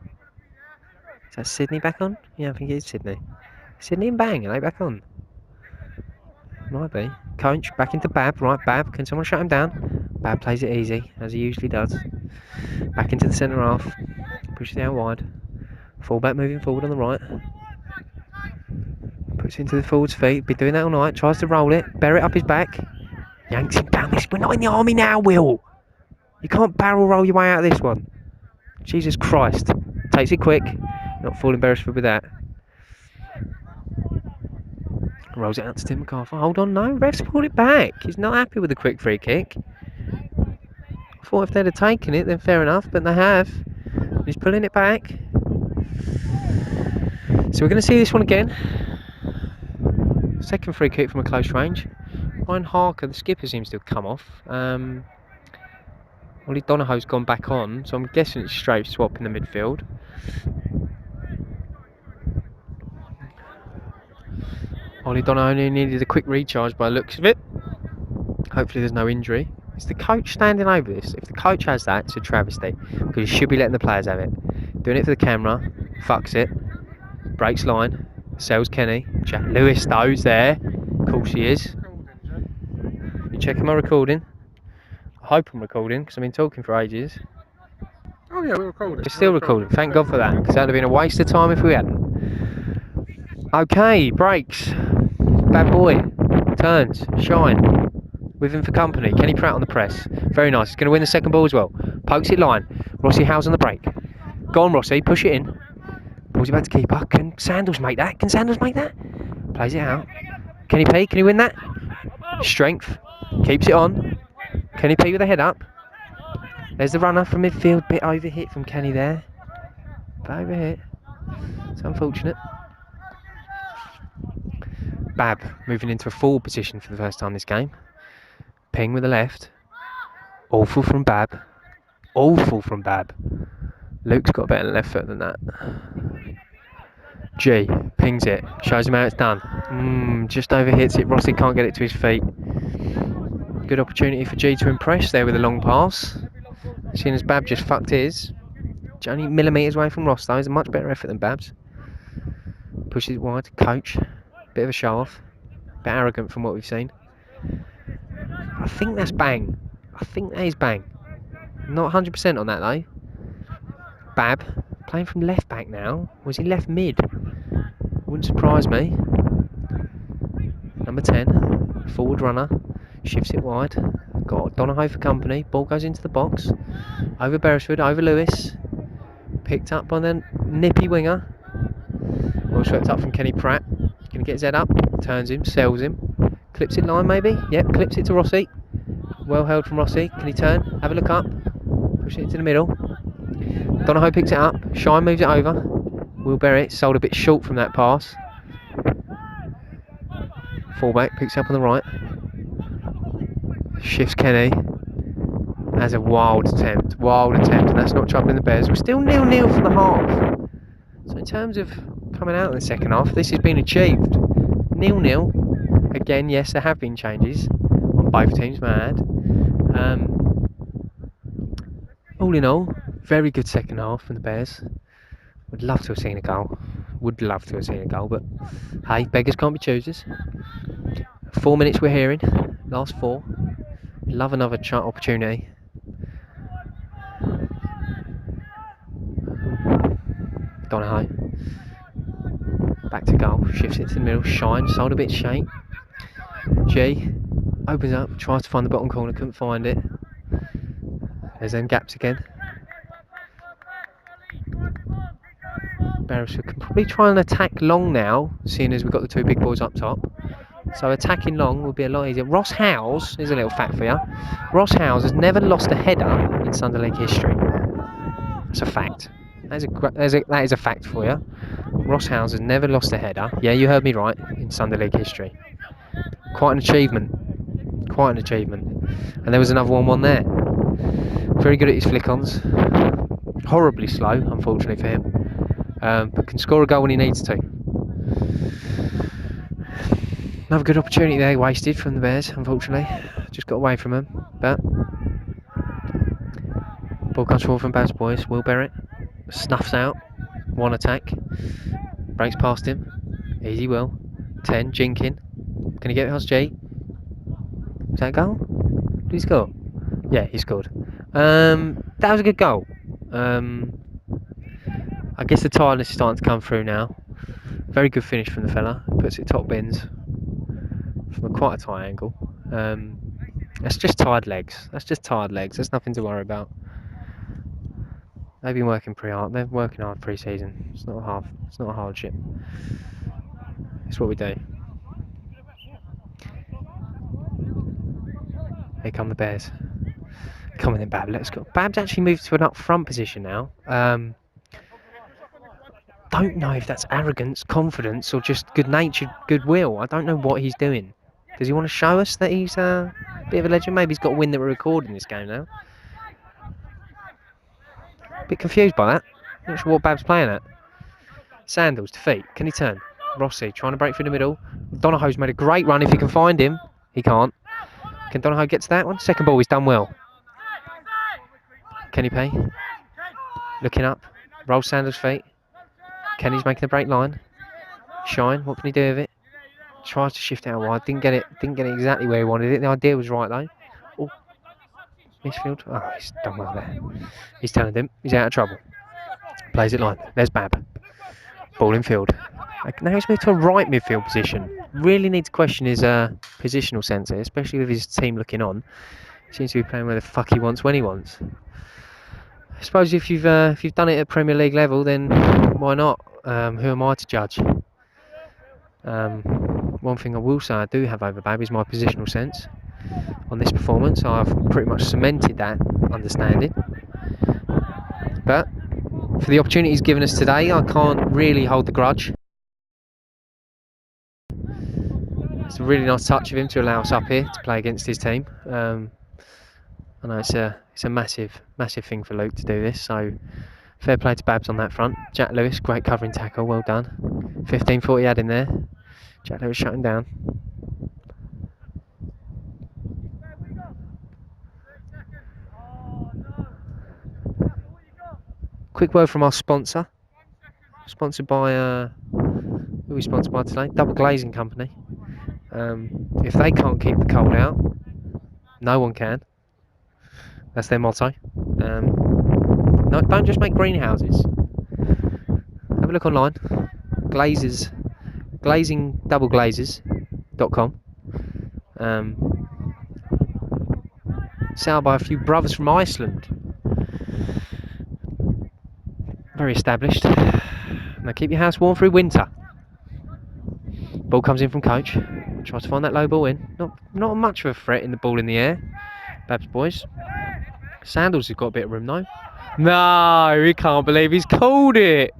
Is that Sydney back on? Yeah, I think it is Sydney. Sydney and Bang, are they back on? Might be. Coach, back into Bab. Right, Bab, can someone shut him down? Bab plays it easy, as he usually does. Back into the centre half. Pushes it out wide. Fullback moving forward on the right. Puts it into the forward's feet. Been doing that all night. Tries to roll it. Barrett up his back. Yanks him down this. We're not in the army now, Will. You can't barrel roll your way out of this one. Jesus Christ. Takes it quick. Not falling Beresford with that. Rolls it out to Tim McCarthy. Hold on, no. Ref's pulled it back. He's not happy with the quick free kick. I thought if they'd have taken it, then fair enough, but they have. He's pulling it back. So we're going to see this one again. Second free kick from a close range. Ryan Harker, the skipper, seems to have come off. Ollie Donahoe's gone back on, so I'm guessing it's straight swap in the midfield. Ollie Donahoe needed a quick recharge by the looks of it. Hopefully there's no injury. Is the coach standing over this? If the coach has that, it's a travesty, because he should be letting the players have it. Doing it for the camera, fucks it, breaks line, sells Kenny. Jack Lewis though's there. Of course he is. You checking my recording? I hope I'm recording, because I've been talking for ages. Oh yeah, we're recording. We're still recording, thank God for that, because that would have been a waste of time if we hadn't. Okay, breaks. Bad boy. Turns. Shine. With him for company. Kenny Pratt on the press. Very nice. He's going to win the second ball as well. Pokes it line. Rossi Howes on the break. Go on, Rossi. Push it in. Pulls it back to keeper. Can Sandals make that? Can Sandals make that? Plays it out. Kenny P, can he win that? Strength. Keeps it on. Kenny P with a head up. There's the runner from midfield. Bit overhit from Kenny there. Bit overhit. It's unfortunate. Bab moving into a forward position for the first time this game. Ping with the left. Awful from Bab. Awful from Bab. Luke's got a better left foot than that. G pings it. Shows him how it's done. Just overhits it. Rossi can't get it to his feet. Good opportunity for G to impress there with a long pass. Seeing as Bab just fucked his. Only millimetres away from Ross though. It's a much better effort than Bab's. Pushes it wide. Coach. Bit of a show off. Bit arrogant from what we've seen. I think that's Bang. I think that is Bang. Not 100% on that though. Bab. Playing from left back now. Was he left mid? Wouldn't surprise me. Number 10. Forward runner. Shifts it wide. Got Donahoe for company. Ball goes into the box. Over Beresford. Over Lewis. Picked up by the nippy winger. Well swept up from Kenny Pratt. Gonna get his head up, turns him, sells him, clips it line maybe, yep, clips it to Rossi. Well held from Rossi. Can he turn? Have a look up, push it into the middle. Donahoe picks it up, Shine moves it over, Will Berrett sold a bit short from that pass. Fullback picks up on the right. Shifts Kenny. Has a wild attempt, and that's not troubling the Bears. We're still 0-0 for the half. So in terms of coming out in the second half, this has been achieved. 0-0. Again, yes, there have been changes on both teams, mad. All in all, very good second half from the Bears. Would love to have seen a goal. But hey, beggars can't be choosers. 4 minutes we're hearing. Last 4. Love another opportunity. Donahoe. Back to goal. Shifts it to the middle. Shine. Sold a bit shake. G. Opens up. Tries to find the bottom corner. Couldn't find it. There's them gaps again. Beresford can probably try and attack long now, seeing as we've got the 2 big boys up top. So attacking long will be a lot easier. Ross Howes, here's a little fact for you. Ross Howes has never lost a header in Sunday League history. That's a fact. That is a fact for you. Ross Howes has never lost a header. Yeah, you heard me right, in Sunday League history. Quite an achievement. And there was another 1-1 there. Very good at his flick-ons. Horribly slow, unfortunately for him. But can score a goal when he needs to. Another good opportunity there wasted from the Bears, unfortunately. Just got away from him. But ball comes forward from Babs boys. Will Berrett snuffs out. 1 attack. Breaks past him. Easy Will. 10. Jinkin. Can he get past G? Is that a goal? Did he score? Yeah, he scored. That was a good goal. I guess the tiredness is starting to come through now. Very good finish from the fella. Puts it top bins from quite a tight angle. That's just tired legs. There's nothing to worry about. They've been working pretty hard. They're working hard pre-season. It's not a hardship. It's what we do. Here come the Bears. Come on then, Bab. Let's go. Bab's actually moved to an up front position now. Don't know if that's arrogance, confidence, or just good-natured goodwill. I don't know what he's doing. Does he want to show us that he's a bit of a legend? Maybe he's got a win that we're recording this game now. Bit confused by that. Not sure what Bab's playing at. Sandals to feet. Can he turn? Rossi trying to break through the middle. Donahoe's made a great run if he can find him. He can't. Can Donahoe get to that one? Second ball, he's done well. Kenny P. Looking up. Rolls Sandals' feet. Kenny's making the break line. Shine. What can he do with it? Tries to shift out wide. Didn't get it exactly where he wanted it. The idea was right though. Oh. Misfield. Oh, he's done well there. He's telling him. He's out of trouble. Plays it line. There's Bab. Ball in field. Now he's moved to a right midfield position. Really needs to question his positional sense here, especially with his team looking on. Seems to be playing where the fuck he wants when he wants. I suppose if you've done it at Premier League level, then why not? Who am I to judge? One thing I will say I do have over Bab is my positional sense. On this performance, I've pretty much cemented that understanding. But for the opportunity he's given us today, I can't really hold the grudge. It's a really nice touch of him to allow us up here to play against his team. I know it's a massive thing for Luke to do this, so fair play to Babs on that front. Jack Lewis, great covering tackle, well done. 15-40 he had in there. Jack Lewis shutting down. Quick word from our sponsor. Sponsored by who are we sponsored by today? Double Glazing Company. If they can't keep the cold out, no one can. That's their motto. No, don't just make greenhouses. Have a look online. Doubleglazers.com. Set up by a few brothers from Iceland. Very established. Now keep your house warm through winter. Ball comes in from coach. Tries to find that low ball in. Not much of a threat in the ball in the air. Babs boys. Sandals has got a bit of room though. No, he can't believe he's called it.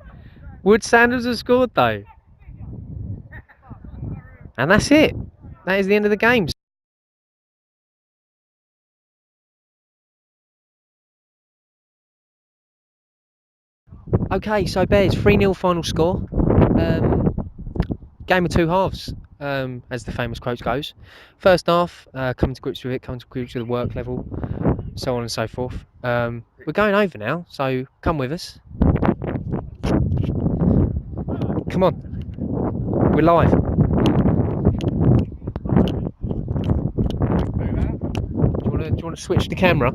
Would Sanders have scored though? And that's it. That is the end of the game. Okay, so Bears 3-0 final score. Game of two halves, as the famous quote goes. First half, coming to grips with it, coming to grips with the work level, so on and so forth. We're going over now, so come with us. Come on, we're live. Do you want to switch the camera?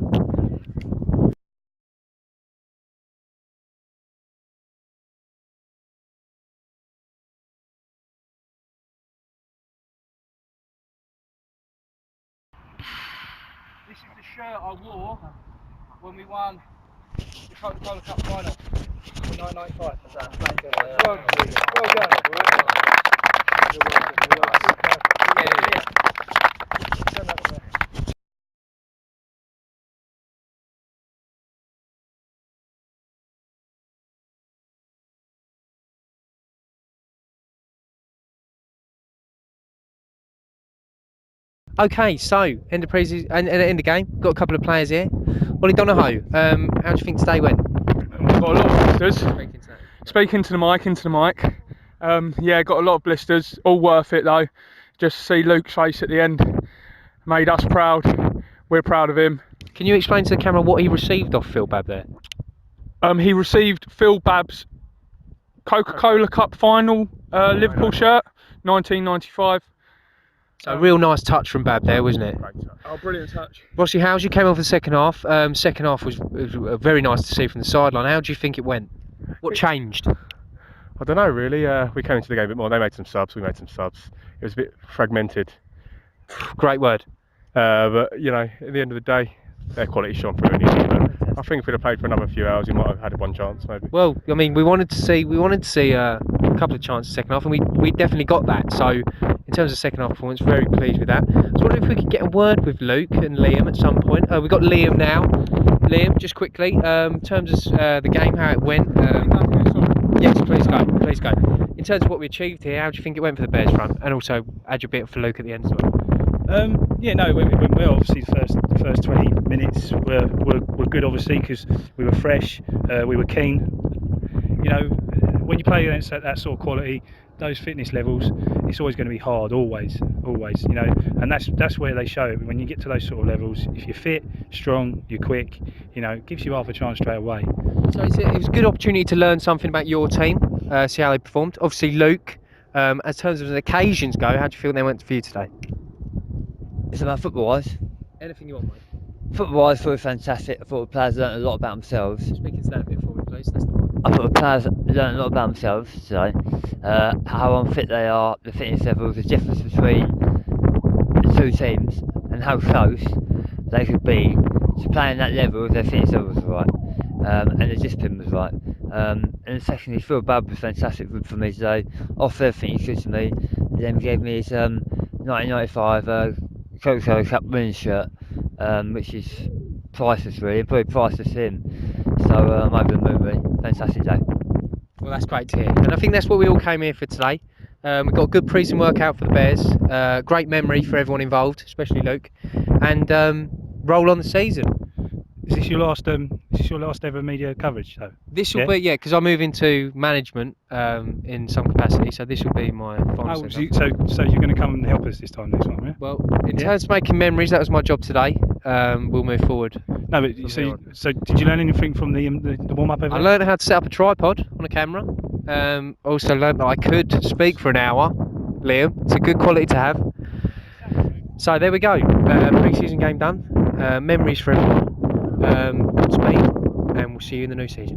This is the shirt I wore when we won the Coca-Cola Cup final in 1995. Well done. Okay, so end of preseason and end of game. Got a couple of players here. Ollie Donahoe, how do you think today went? We've got a lot of blisters. Speaking to the mic. Yeah, got a lot of blisters. All worth it though. Just to see Luke's face at the end made us proud. We're proud of him. Can you explain to the camera what he received off Phil Babb there? He received Phil Babb's Coca-Cola Cup final Liverpool shirt, 1995. So a real nice touch from Babb there, wasn't it? Oh, brilliant touch. Rossi Howes, you came off the second half. Second half was very nice to see from the sideline. How do you think it went? What changed? I don't know really. We came into the game a bit more. They made some subs, we made some subs. It was a bit fragmented. Great word. But you know, at the end of the day, their quality shone through anyway. I think if we'd have played for another few hours, we might have had one chance maybe. Well, I mean, we wanted to see a couple of chances second half, and we definitely got that. So in terms of second half performance, very pleased with that. So I wonder if we could get a word with Luke and Liam at some point. We've got Liam now. Liam, just quickly, in terms of the game, how it went. Yes, please go. In terms of what we achieved here, how do you think it went for the Bears front? And also add your bit for Luke at the end as well. Yeah, no, it went well. Obviously, the first 20 minutes were good, obviously, because we were fresh, we were keen. You know, when you play against that sort of quality, those fitness levels, it's always going to be hard, always. You know, and that's where they show it. When you get to those sort of levels, if you're fit, strong, you're quick, you know, it gives you half a chance straight away. So it was a good opportunity to learn something about your team, see how they performed. Obviously, Luke, as terms of the occasions go, how do you feel they went for you today? It's about football-wise. Anything you want, mate. Football-wise, I thought it was fantastic. I thought the players learned a lot about themselves. Speaking to that a bit for me, please. That's the one. I thought the players learned a lot about themselves today. How unfit they are, the fitness levels, the difference between the two teams, and how close they could be to playing that level if their fitness level was right, and the discipline was right. And secondly, Phil Babb was fantastic for me today. Off everything he could to me. And then he gave me his 1995 Coca-Cola Cup winning shirt, which is priceless really, probably priceless to him. So I'm over the moon really. Fantastic day. Well, that's great to hear. And I think that's what we all came here for today. We've got a good pre-season workout for the Bears. Great memory for everyone involved, especially Luke. And roll on the season. Is this your last ever media coverage though? This will be, because I move into management in some capacity, so this will be my final season. So you're going to come and help us this time next one, yeah? Well, in terms of making memories, that was my job today. We'll move forward. No, but so did you learn anything from the warm-up over I there? learned how to set up a tripod on a camera. Also learned that I could speak for an hour, Liam. It's a good quality to have. So there we go. Pre-season game done. Memories for everyone. Godspeed, and we'll see you in the new season.